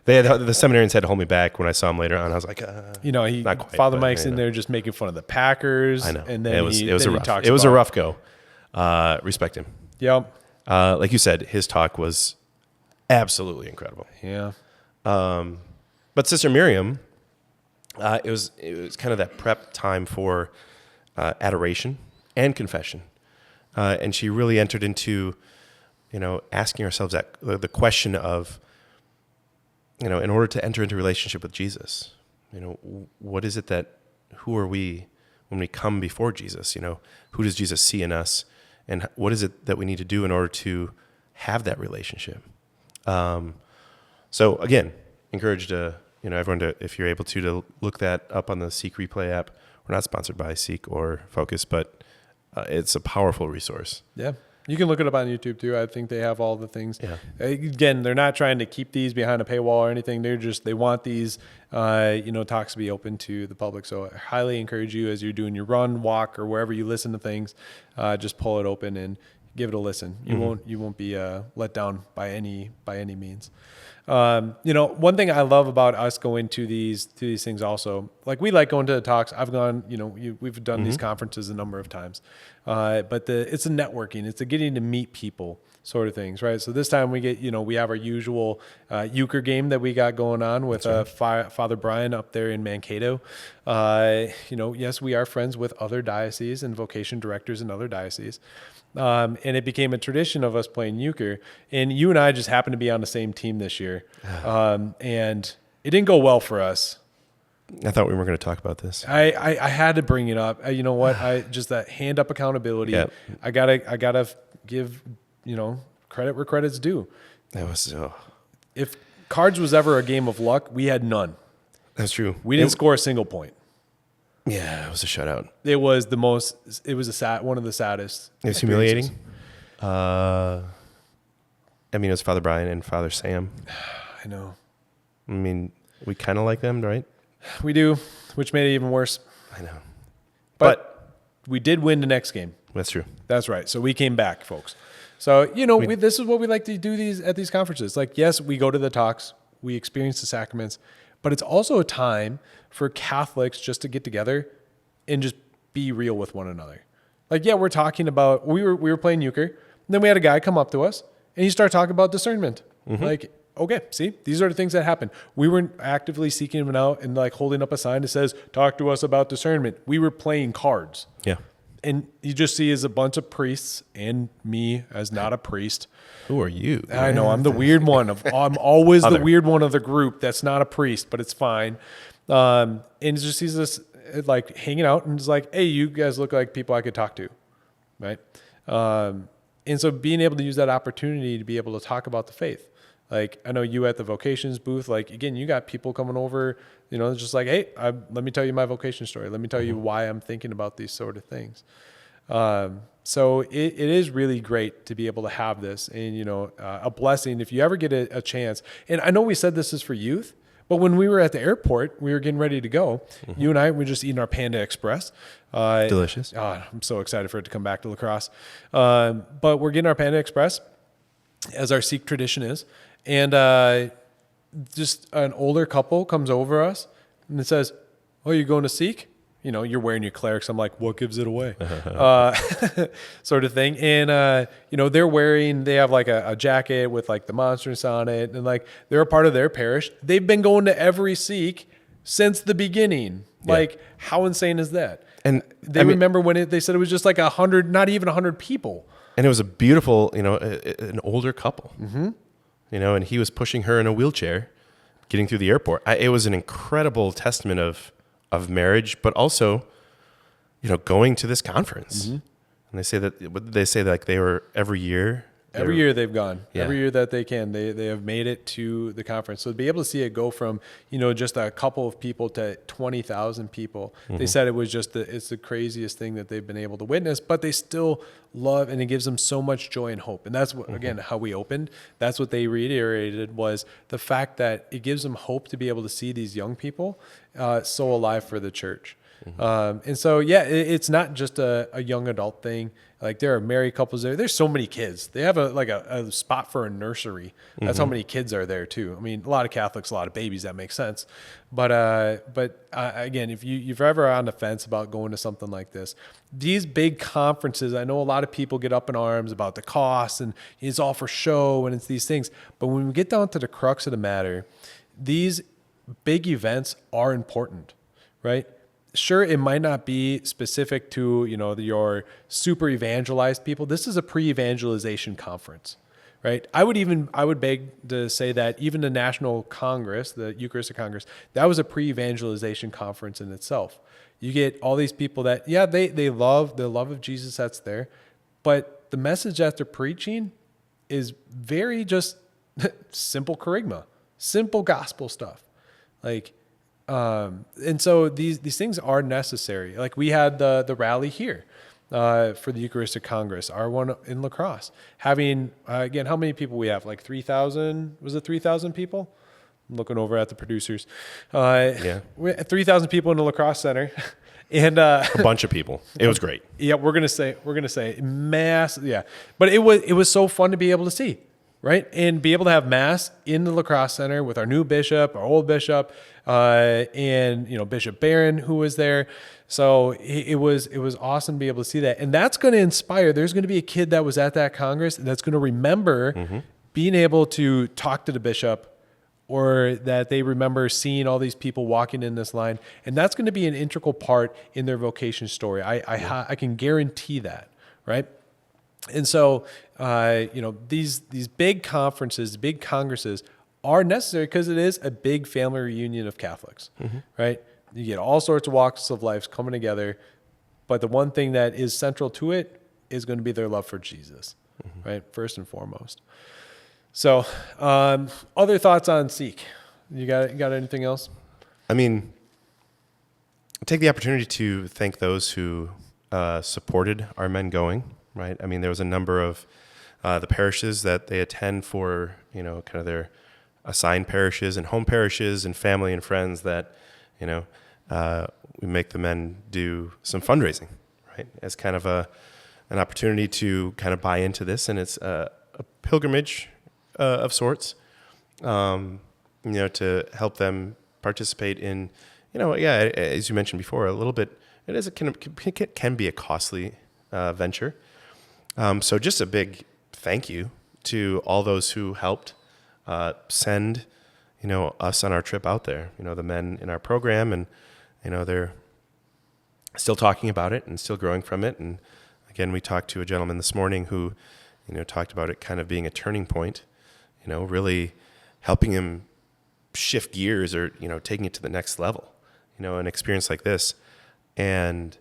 The seminarians had to hold me back when I saw him later on. I was like, not quite, Father Mike's in there just making fun of the Packers. I know. And then it was a a rough go. Respect him. Yep. Like you said, his talk was absolutely incredible. Yeah. But Sister Miriam, it was kind of that prep time for adoration and confession, and she really entered into, asking ourselves the question of, in order to enter into a relationship with Jesus, what is it who are we when we come before Jesus? Who does Jesus see in us, and what is it that we need to do in order to have that relationship? So again, encourage everyone to, if you're able to look that up on the Seek Replay app. We're not sponsored by Seek or Focus, but it's a powerful resource. Yeah. You can look it up on YouTube too. I think they have all the things. Yeah. Again, they're not trying to keep these behind a paywall or anything. They want these, talks to be open to the public. So I highly encourage you, as you're doing your run, walk, or wherever you listen to things, just pull it open and give it a listen. You won't be let down by any means. One thing I love about us going to these things also, like we like going to the talks. I've gone, we've done these conferences a number of times, but it's a networking, it's a getting to meet people sort of things, right? So this time we get, we have our usual euchre game that we got going on with Father Brian up there in Mankato. Yes, we are friends with other dioceses and vocation directors in other dioceses. And it became a tradition of us playing euchre. And you and I just happened to be on the same team this year. And it didn't go well for us. I thought we weren't going to talk about this. I had to bring it up. You know what? I just that hand up accountability. Yeah. I gotta give, credit where credit's due. That was If cards was ever a game of luck, we had none. that's true. We didn't score a single point. Yeah, it was a shutout. It was one of the saddest. It was humiliating. I mean, it was Father Brian and Father Sam. I know. I mean, we kind of like them, right? We do, which made it even worse. I know. But we did win the next game. That's true. That's right. So we came back, folks. So, this is what we like to do at these conferences. Like, yes, we go to the talks, we experience the sacraments, but it's also a time for Catholics just to get together and just be real with one another. Like, yeah, we're talking about, we were playing euchre, and then we had a guy come up to us and he started talking about discernment. Mm-hmm. Like, okay, see, these are the things that happen. We weren't actively seeking him out and like holding up a sign that says, talk to us about discernment. We were playing cards. Yeah. And you just see as a bunch of priests and me as not a priest. Who are you? I know, I'm the weird one. I'm always the weird one of the group that's not a priest, but it's fine. And he just sees us like hanging out and it's like, hey, you guys look like people I could talk to, right? And so being able to use that opportunity to be able to talk about the faith. Like, I know you at the vocations booth, like, again, you got people coming over, just like, hey, let me tell you my vocation story. Let me tell you why I'm thinking about these sort of things. So it is really great to be able to have this and, a blessing if you ever get a chance. And I know we said this is for youth, but when we were at the airport, we were getting ready to go. Mm-hmm. You and I were just eating our Panda Express. Delicious. I'm so excited for it to come back to La Crosse. But we're getting our Panda Express, as our Sikh tradition is. And just an older couple comes over us and it says, oh, you're going to Sikh? You're wearing your clerics. I'm like, what gives it away? Sort of thing. And, they have like a jacket with like the monsters on it. And like, they're a part of their parish. They've been going to every Sikh since the beginning. Yeah. Like, how insane is that? And they remember when they said it was just like 100, not even 100 people. And it was a beautiful, an older couple, mm-hmm. And he was pushing her in a wheelchair, getting through the airport. It was an incredible testament of marriage, but also, going to this conference. Mm-hmm. And they say like they were every year. Every year they've gone. Yeah. Every year that they can, they have made it to the conference. So to be able to see it go from, just a couple of people to 20,000 people, mm-hmm. They said it was it's the craziest thing that they've been able to witness, but they still love, and it gives them so much joy and hope. And that's what, mm-hmm. again, how we opened. That's what they reiterated was the fact that it gives them hope to be able to see these young people so alive for the church. Mm-hmm. And so, yeah, it's not just a young adult thing. Like there are married couples there. There's so many kids. They have a spot for a nursery. That's mm-hmm. how many kids are there too. I mean, a lot of Catholics, a lot of babies. That makes sense. But again, if you're ever on the fence about going to something like this, these big conferences, I know a lot of people get up in arms about the cost and it's all for show and it's these things. But when we get down to the crux of the matter, these big events are important, right? Sure, it might not be specific to, your super evangelized people. This is a pre-evangelization conference, right? I would beg to say that even the National Congress, the Eucharistic Congress, that was a pre-evangelization conference in itself. You get all these people that, they love the love of Jesus that's there, but the message that they're preaching is very just simple kerygma, simple gospel stuff. Like, and so these things are necessary. Like we had the rally here for the Eucharistic Congress, our one in La Crosse, having again, how many people we have? Like 3,000? Was it 3,000 people? I'm looking over at the producers. Yeah, 3,000 people in the La Crosse Center, and a bunch of people. It was great. Yeah, we're gonna say mass. Yeah, but it was so fun to be able to see. Right. And be able to have mass in the La Crosse Center with our new bishop, our old bishop, and, Bishop Barron, who was there. So it was awesome to be able to see that. And that's going to inspire. There's going to be a kid that was at that Congress that's going to remember mm-hmm. being able to talk to the bishop, or that they remember seeing all these people walking in this line. And that's going to be an integral part in their vocation story. I can guarantee that. Right. And so, these big conferences, big congresses are necessary because it is a big family reunion of Catholics, mm-hmm. right? You get all sorts of walks of life coming together, but the one thing that is central to it is going to be their love for Jesus, right? First and foremost. So, other thoughts on Seek? You got anything else? I mean, take the opportunity to thank those who supported our men going, right? I mean, there was a number of the parishes that they attend for, kind of their assigned parishes and home parishes and family and friends that, we make the men do some fundraising, right? As kind of an opportunity to kind of buy into this, and it's a pilgrimage of sorts, to help them participate in, as you mentioned before, a little bit. It can be a costly venture. So just a big thank you to all those who helped send, us on our trip out there. The men in our program, and they're still talking about it and still growing from it. And again, we talked to a gentleman this morning who, talked about it kind of being a turning point, really helping him shift gears or, taking it to the next level, an experience like this. And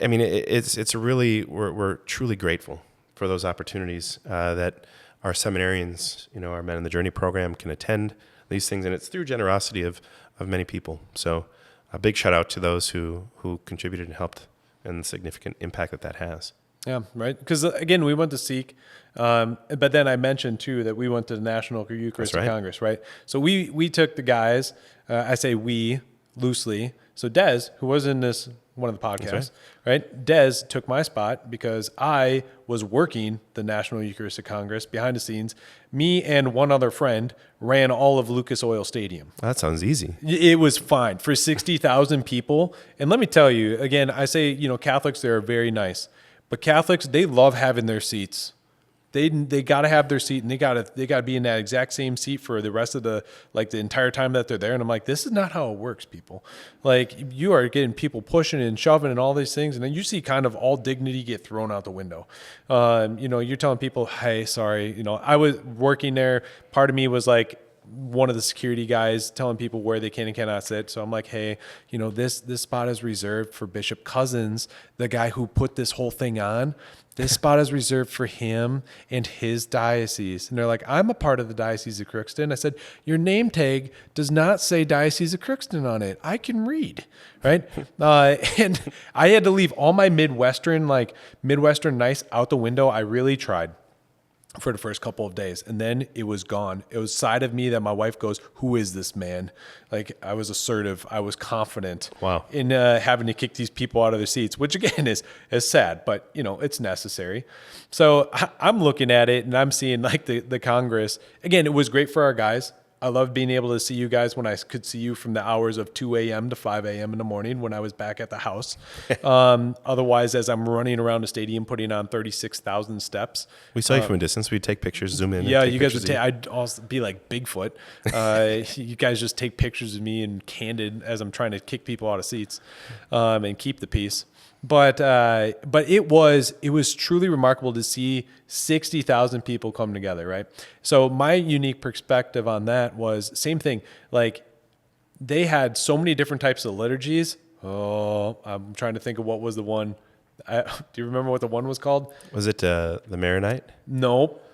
I mean, it's a really, we're truly grateful for those opportunities that our seminarians, our Men in the Journey program can attend these things. And it's through generosity of many people. So a big shout out to those who contributed and helped, and the significant impact that has. Yeah, right. Because again, we went to Seek, but then I mentioned too that we went to the National Eucharistic Congress, right? So we took the guys. I say we loosely. So Des, who was in this one of the podcasts, right? Des took my spot because I was working the National Eucharistic Congress behind the scenes. Me and one other friend ran all of Lucas Oil Stadium. That sounds easy. It was fine for 60,000 people. And let me tell you, again, I say, Catholics, they're very nice. But Catholics, they love having their seats. They got to have their seat, and they got to be in that exact same seat for the rest of the entire time that they're there. And I'm like, this is not how it works, people. Like, you are getting people pushing and shoving and all these things, and then you see kind of all dignity get thrown out the window. You're telling people, hey, sorry, I was working there. Part of me was like one of the security guys telling people where they can and cannot sit. So I'm like, hey, this spot is reserved for Bishop Cousins, the guy who put this whole thing on. This spot is reserved for him and his diocese. And they're like, I'm a part of the Diocese of Crookston. I said, your name tag does not say Diocese of Crookston on it. I can read, right? And I had to leave all my Midwestern nice out the window. I really tried for the first couple of days, and then it was gone. It was side of me that my wife goes, who is this man? Like, I was assertive. I was confident in having to kick these people out of their seats, which again is sad, but it's necessary. So I'm looking at it and I'm seeing the Congress. Again, it was great for our guys. I loved being able to see you guys when I could see you from the hours of 2 a.m. to 5 a.m. in the morning when I was back at the house. Otherwise, as I'm running around the stadium, putting on 36,000 steps. We saw you from a distance. We'd take pictures, zoom in. Yeah, you guys would I'd also be like Bigfoot. You guys just take pictures of me and candid as I'm trying to kick people out of seats and keep the peace. But it was truly remarkable to see 60,000 people come together, right? So my unique perspective on that was same thing. Like, they had so many different types of liturgies. Oh, I'm trying to think of what was the one. Do you remember what the one was called? Was it the Maronite? Nope.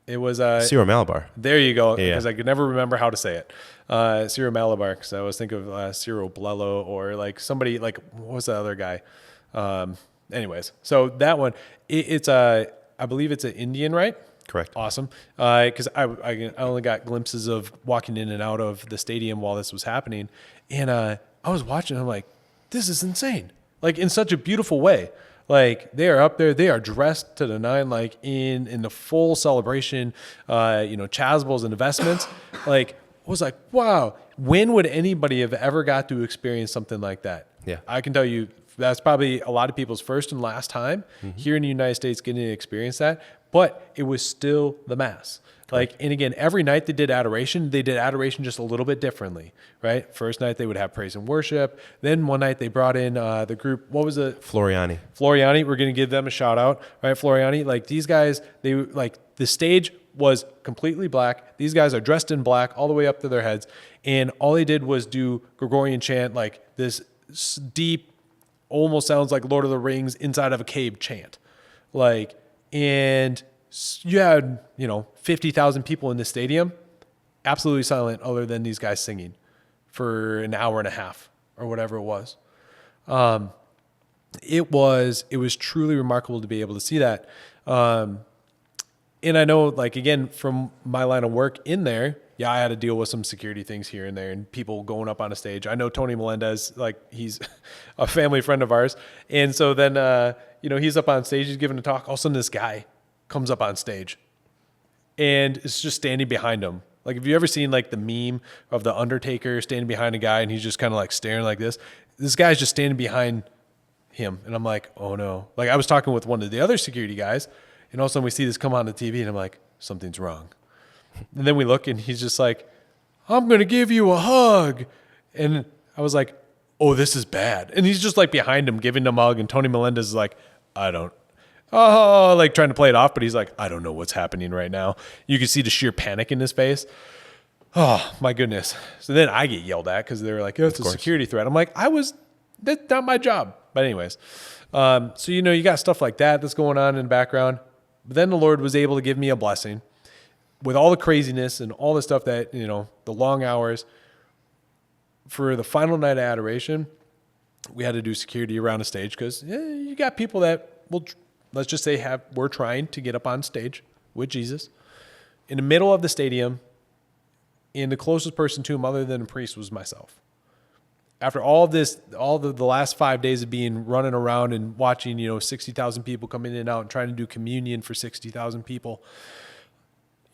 It was Syro Malabar. There you go. Because I could never remember how to say it. Syro Malabar. Because I was thinking of Ciro Blello or somebody what was the other guy? Anyways, so that one, it's I believe it's an Indian, right? Correct. Awesome. Because I only got glimpses of walking in and out of the stadium while this was happening, and I was watching. I'm like, this is insane. Like, in such a beautiful way. Like, they are up there, they are dressed to the nine, like in the full celebration, chasubles and vestments. Like, I was like, wow, when would anybody have ever got to experience something like that? Yeah. I can tell you that's probably a lot of people's first and last time here in the United States getting to experience that, but it was still the Mass. Like, and again, every night they did adoration just a little bit differently, right? First night they would have praise and worship. Then one night they brought in the group, what was it? Floriani. We're going to give them a shout out, right? Floriani, like these guys, the stage was completely black. These guys are dressed in black all the way up to their heads. And all they did was do Gregorian chant, like this deep, almost sounds like Lord of the Rings inside of a cave chant. Like, and you had, 50,000 people in the stadium, absolutely silent other than these guys singing for an hour and a half or whatever it was. It was truly remarkable to be able to see that. And I know, like, again, from my line of work in there, yeah, I had to deal with some security things here and there and people going up on a stage. I know Tony Melendez, like, he's a family friend of ours. And so then, he's up on stage, he's giving a talk. All of a sudden this guy comes up on stage and it's just standing behind him. Like, have you ever seen like the meme of the Undertaker standing behind a guy and he's just kind of like staring like this? This guy's just standing behind him. And I'm like, oh no. Like, I was talking with one of the other security guys and all of a sudden we see this come on the TV and I'm like, something's wrong. And then we look and he's just like, I'm going to give you a hug. And I was like, oh, this is bad. And he's just like behind him giving him a hug. And Tony Melendez is like, like trying to play it off. But he's like, I don't know what's happening right now. You can see the sheer panic in his face. Oh, my goodness. So then I get yelled at because they're like, oh, it's a security threat. I'm like, that's not my job. But anyways, so, you got stuff like that that's going on in the background. But then the Lord was able to give me a blessing with all the craziness and all the stuff that, the long hours. For the final night of adoration, we had to do security around the stage because you got people that will, let's just say, we're trying to get up on stage with Jesus in the middle of the stadium, and the closest person to him other than a priest was myself. After all of this, the last 5 days of being running around and watching, 60,000 people come in and out and trying to do communion for 60,000 people,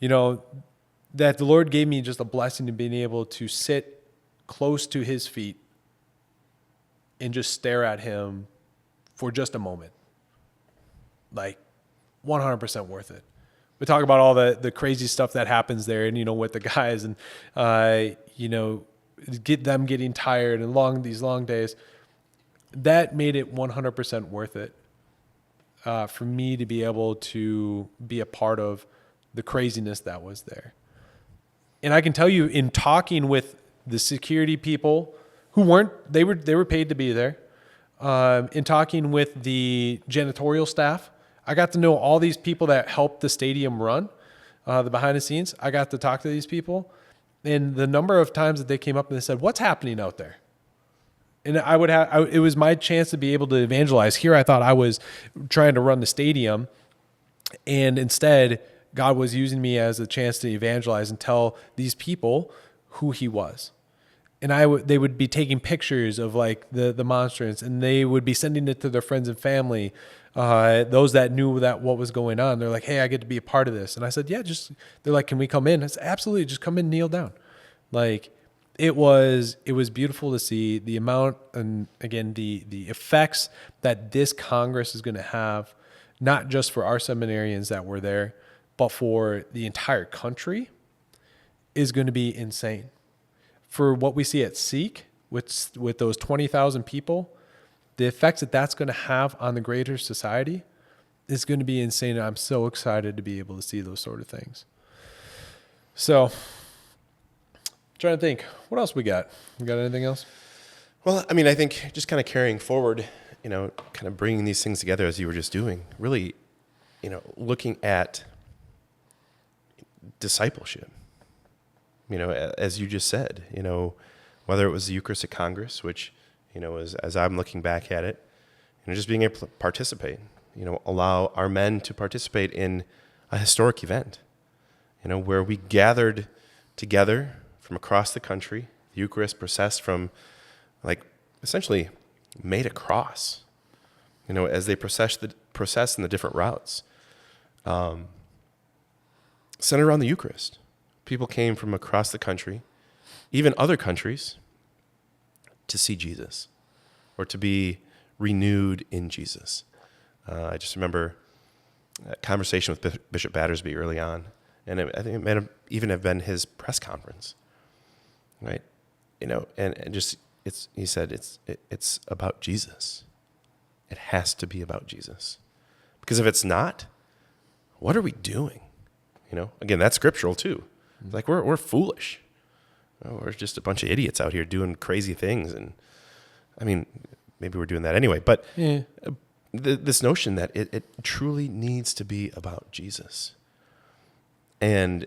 that the Lord gave me just a blessing to being able to sit close to his feet and just stare at him for just a moment. Like 100% worth it. We talk about all the crazy stuff that happens there and, with the guys and, get them getting tired and these long days. That made it 100% worth it for me to be able to be a part of the craziness that was there. And I can tell you, in talking with the security people who they were paid to be there, in talking with the janitorial staff, I got to know all these people that helped the stadium run, the behind the scenes. I got to talk to these people, and the number of times that they came up and they said, "What's happening out there?" And it was my chance to be able to evangelize. Here I thought I was trying to run the stadium, and instead God was using me as a chance to evangelize and tell these people who he was. And they would be taking pictures of like the monstrance, and they would be sending it to their friends and family, those that knew what was going on. They're like, hey, I get to be a part of this. And I said, yeah, they're like, can we come in? I said, absolutely, just come in, kneel down. Like, it was beautiful to see the amount, and again, the effects that this Congress is going to have, not just for our seminarians that were there, but for the entire country, is going to be insane. For what we see at Seek with those 20,000 people, the effects that that's going to have on the greater society is going to be insane. And I'm so excited to be able to see those sort of things. So, trying to think, what else we got? We got anything else? Well, I mean, I think just kind of carrying forward, kind of bringing these things together as you were just doing, really, looking at discipleship. As you just said, whether it was the Eucharistic Congress, which, as I'm looking back at it, just being able to participate, allow our men to participate in a historic event, where we gathered together from across the country, the Eucharist processed from, essentially made a cross, as they process in the different routes, centered around the Eucharist. People came from across the country, even other countries, to see Jesus or to be renewed in Jesus. I just remember a conversation with Bishop Battersby early on, and I think it might have even have been his press conference, right? And just he said it's about Jesus. It has to be about Jesus, because if it's not, what are we doing? Again, that's scriptural too. Like we're foolish. We're just a bunch of idiots out here doing crazy things. And I mean, maybe we're doing that anyway, but this notion that it truly needs to be about Jesus. And,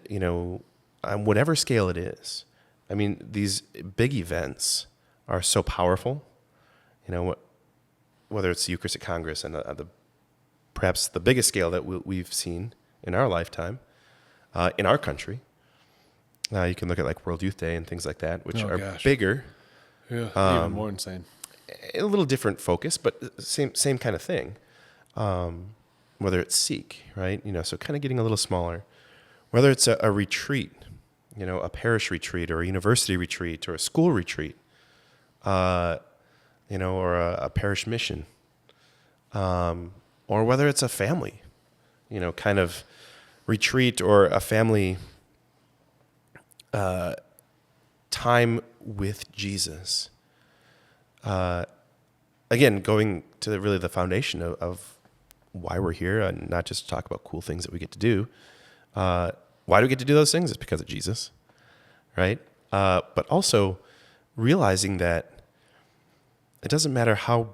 on whatever scale it is, I mean, these big events are so powerful, whether it's the Eucharistic Congress and perhaps the biggest scale that we've seen in our lifetime, in our country. You can look at like World Youth Day and things like that, which are bigger. Yeah, even more insane. A little different focus, but same kind of thing. Whether it's Seek, right? So kind of getting a little smaller. Whether it's a retreat, a parish retreat or a university retreat or a school retreat, or a parish mission, or whether it's a family, kind of retreat or a family time with Jesus. Again, going to really the foundation of why we're here, and not just to talk about cool things that we get to do. Why do we get to do those things? It's because of Jesus, right? But also realizing that it doesn't matter how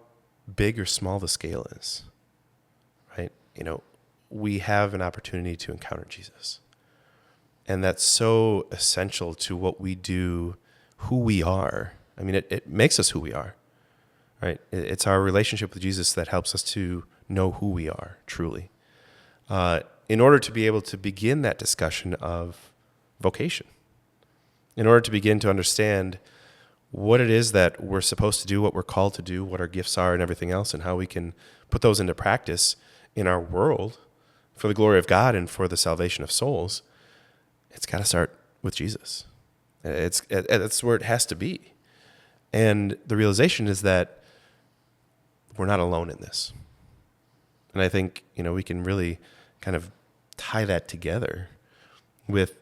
big or small the scale is, right? We have an opportunity to encounter Jesus. And that's so essential to what we do, who we are. I mean, it makes us who we are, right? It's our relationship with Jesus that helps us to know who we are, truly. In order to be able to begin that discussion of vocation, in order to begin to understand what it is that we're supposed to do, what we're called to do, what our gifts are and everything else, and how we can put those into practice in our world for the glory of God and for the salvation of souls, it's got to start with Jesus. That's where it has to be. And the realization is that we're not alone in this. And I think, we can really kind of tie that together with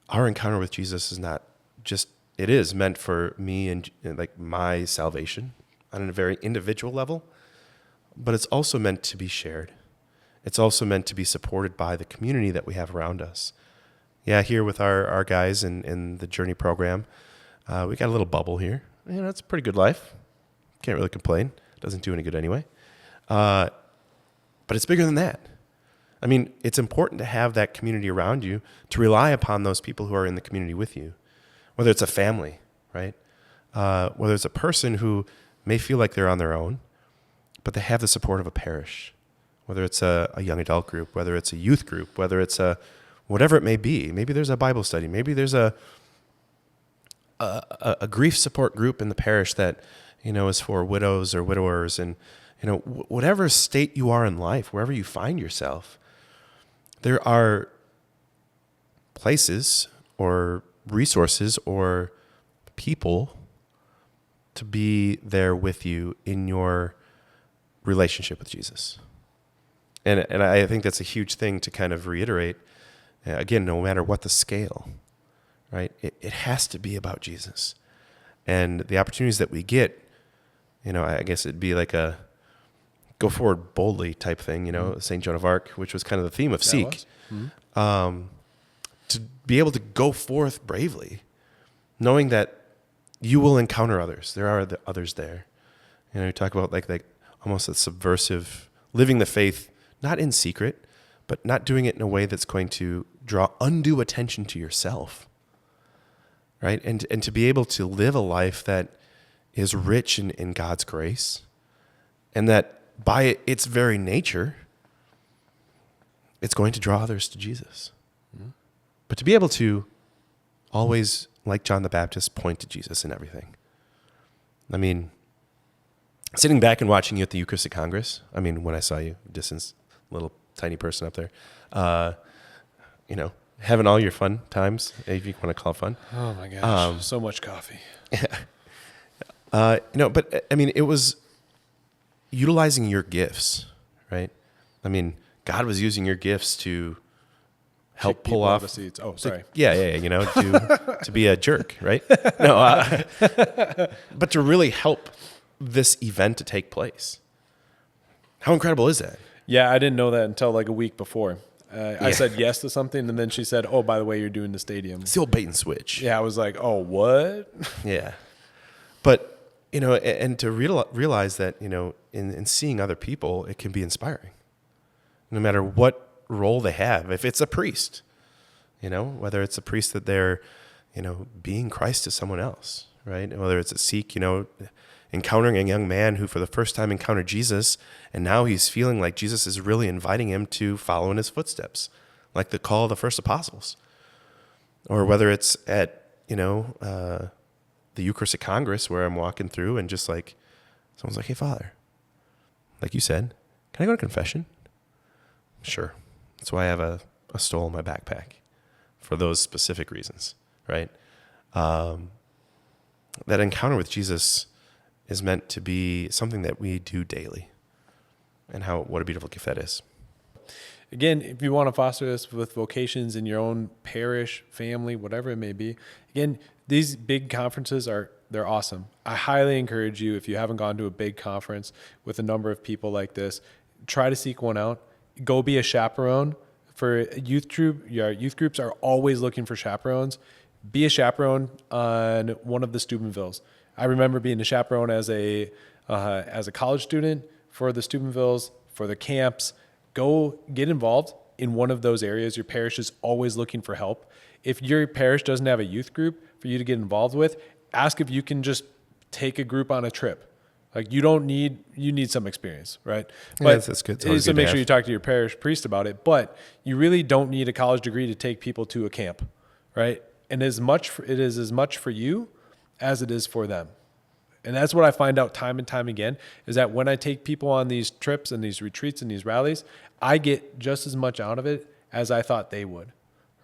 our encounter with Jesus is not just, it is meant for me and like my salvation on a very individual level, but it's also meant to be shared. It's also meant to be supported by the community that we have around us. Yeah, here with our guys in the Journey program, we got a little bubble here. It's a pretty good life. Can't really complain. Doesn't do any good anyway. But it's bigger than that. I mean, it's important to have that community around you, to rely upon those people who are in the community with you, whether it's a family, right? Whether it's a person who may feel like they're on their own, but they have the support of a parish, whether it's a young adult group, whether it's a youth group, whether it's whatever it may be. Maybe there's a Bible study. Maybe there's a grief support group in the parish that, is for widows or widowers. And, whatever state you are in life, wherever you find yourself, there are places or resources or people to be there with you in your relationship with Jesus. And I think that's a huge thing to kind of reiterate. Again, no matter what the scale, right? It has to be about Jesus. And the opportunities that we get, I guess it'd be like a go forward boldly type thing, St. Joan of Arc, which was kind of the theme of Seek. To be able to go forth bravely, knowing that you will encounter others. There are the others there. You talk about like almost a subversive, living the faith, not in secret, but not doing it in a way that's going to draw undue attention to yourself, right? And to be able to live a life that is rich in God's grace, and that by its very nature, it's going to draw others to Jesus. Mm-hmm. But to be able to always, like John the Baptist, point to Jesus in everything. I mean, sitting back and watching you at the Eucharistic Congress, when I saw you, distance, little tiny person up there, having all your fun times, if you want to call it fun. Oh my gosh, so much coffee. But it was utilizing your gifts, right? God was using your gifts to help pull off the seats. Oh, sorry. To be a jerk, right? No, but to really help this event to take place. How incredible is that? Yeah, I didn't know that until like a week before. I said yes to something, and then she said, "Oh, by the way, you're doing the stadium." It's the old bait and switch. Yeah, I was like, "Oh, what?" Yeah. But, and to realize that, in seeing other people, it can be inspiring. No matter what role they have. If it's a priest, whether it's a priest that they're, being Christ to someone else, right? And whether it's a Sikh, encountering a young man who for the first time encountered Jesus, and now he's feeling like Jesus is really inviting him to follow in his footsteps, like the call of the first apostles. Or whether it's at, the Eucharistic Congress where I'm walking through and just like, someone's like, "Hey, Father," like you said, "can I go to confession?" Sure. That's why I have a stole in my backpack for those specific reasons, right? That encounter with Jesus is meant to be something that we do daily, and what a beautiful gift that is. Again, if you want to foster this with vocations in your own parish, family, whatever it may be, again, these big conferences they're awesome. I highly encourage you, if you haven't gone to a big conference with a number of people like this, try to seek one out. Go be a chaperone for a youth group. Your youth groups are always looking for chaperones. Be a chaperone on one of the Steubenvilles. I remember being a chaperone as a college student for the Steubenvilles, for the camps. Go get involved in one of those areas. Your parish is always looking for help. If your parish doesn't have a youth group for you to get involved with, ask if you can just take a group on a trip. Like you need some experience, right? But that's good. So make sure you talk to your parish priest about it. But you really don't need a college degree to take people to a camp, right? And it is as much for you as it is for them. And that's what I find out time and time again, is that when I take people on these trips and these retreats and these rallies, I get just as much out of it as I thought they would,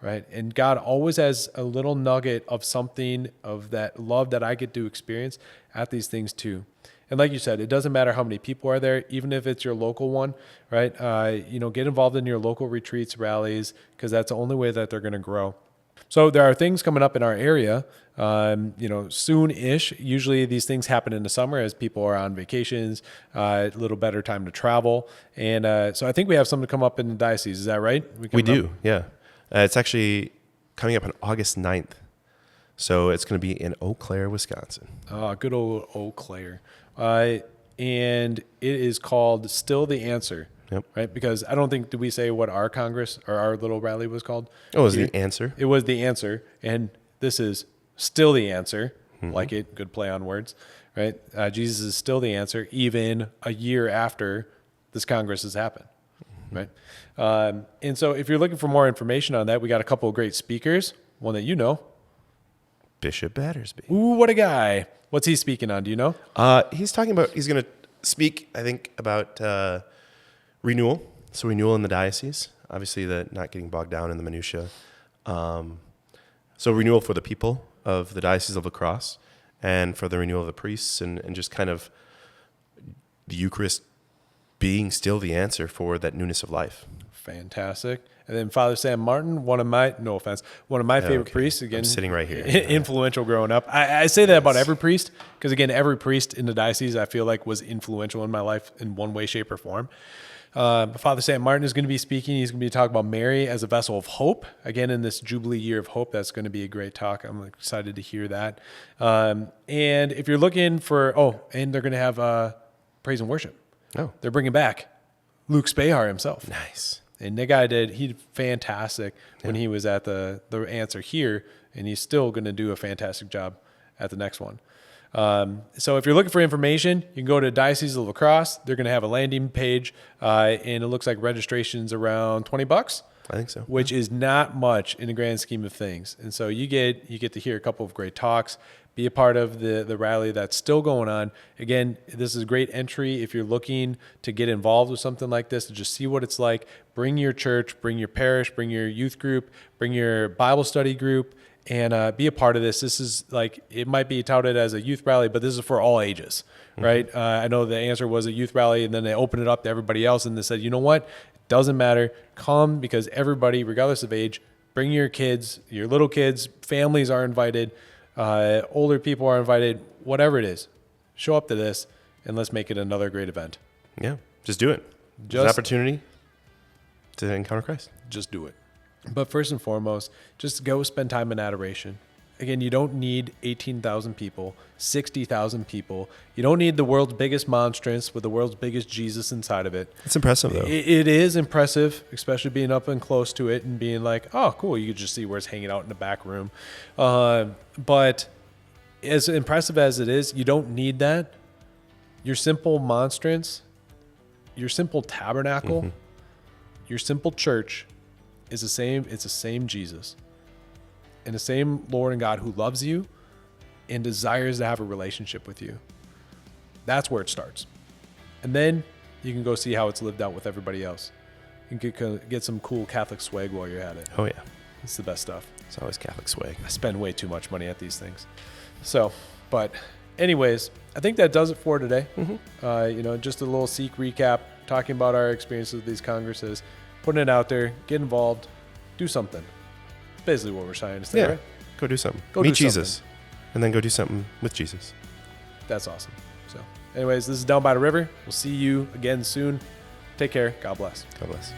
right? And God always has a little nugget of something of that love that I get to experience at these things too. And like you said, it doesn't matter how many people are there, even if it's your local one, right? Get involved in your local retreats, rallies, because that's the only way that they're going to grow. So there are things coming up in our area, soon-ish. Usually these things happen in the summer as people are on vacations, a little better time to travel. And so I think we have something to come up in the diocese. Is that right? We do, yeah. It's actually coming up on August 9th. So it's going to be in Eau Claire, Wisconsin. Oh, good old Eau Claire. And it is called Still the Answer. Yep. Right? Because I don't think, did we say what our Congress or our little rally was called? Oh, it was the Answer. It was the Answer. And this is still the answer. Like it, good play on words, right? Jesus is still the answer, even a year after this Congress has happened, right? And so if you're looking for more information on that, we got a couple of great speakers. One that you know. Bishop Battersby. Ooh, what a guy. What's he speaking on? Do you know? He's going to speak, I think, about renewal. So renewal in the diocese. Obviously, not getting bogged down in the minutia. So renewal for the people of the Diocese of La Crosse, and for the renewal of the priests, and just kind of the Eucharist being still the answer for that newness of life. Fantastic. And then Father Sam Martin, one of my favorite priests. Again, I'm sitting right here. Influential growing up. I say that about every priest, because again, every priest in the diocese I feel like was influential in my life in one way, shape, or form. Father Sam Martin is going to be speaking. He's going to be talking about Mary as a vessel of hope. Again, in this Jubilee year of hope, that's going to be a great talk. I'm excited to hear that. And if you're looking for, and they're going to have praise and worship. Oh, they're bringing back Luke Spahar himself. Nice. And the guy he did fantastic when he was at the Answer here, and he's still going to do a fantastic job at the next one. So if you're looking for information, you can go to Diocese of La Crosse. They're going to have a landing page, and it looks like registration's around $20. I think so. Which is not much in the grand scheme of things. And so you get to hear a couple of great talks, be a part of the rally that's still going on. Again, this is a great entry if you're looking to get involved with something like this, to just see what it's like. Bring your church, bring your parish, bring your youth group, bring your Bible study group, and be a part of this. This is like, it might be touted as a youth rally, but this is for all ages, right? I know the Answer was a youth rally, and then they opened it up to everybody else, and they said, you know what? It doesn't matter. Come, because everybody, regardless of age, bring your kids, your little kids, families are invited, older people are invited, whatever it is. Show up to this, and let's make it another great event. Yeah, just do it. Just an opportunity. to encounter Christ. Just do it. But first and foremost, just go spend time in adoration. Again, you don't need 18,000 people, 60,000 people. You don't need the world's biggest monstrance with the world's biggest Jesus inside of it. It's impressive, though. It is impressive, especially being up and close to it and being like, oh, cool. You could just see where it's hanging out in the back room. But as impressive as it is, you don't need that. Your simple monstrance, your simple tabernacle, your simple church is the same. It's the same Jesus. And the same Lord and God who loves you and desires to have a relationship with you. That's where it starts. And then you can go see how it's lived out with everybody else. You can get some cool Catholic swag while you're at it. Oh, yeah. It's the best stuff. It's always Catholic swag. I spend way too much money at these things. So, but anyways, I think that does it for today. Just a little Seek recap, talking about our experiences with these congresses, putting it out there, get involved, do something. Basically what we're trying to say, Yeah. right? Go do something. Go Meet do Jesus. something. And then go do something with Jesus. That's awesome. So anyways, this is Down by the River. We'll see you again soon. Take care. God bless. God bless.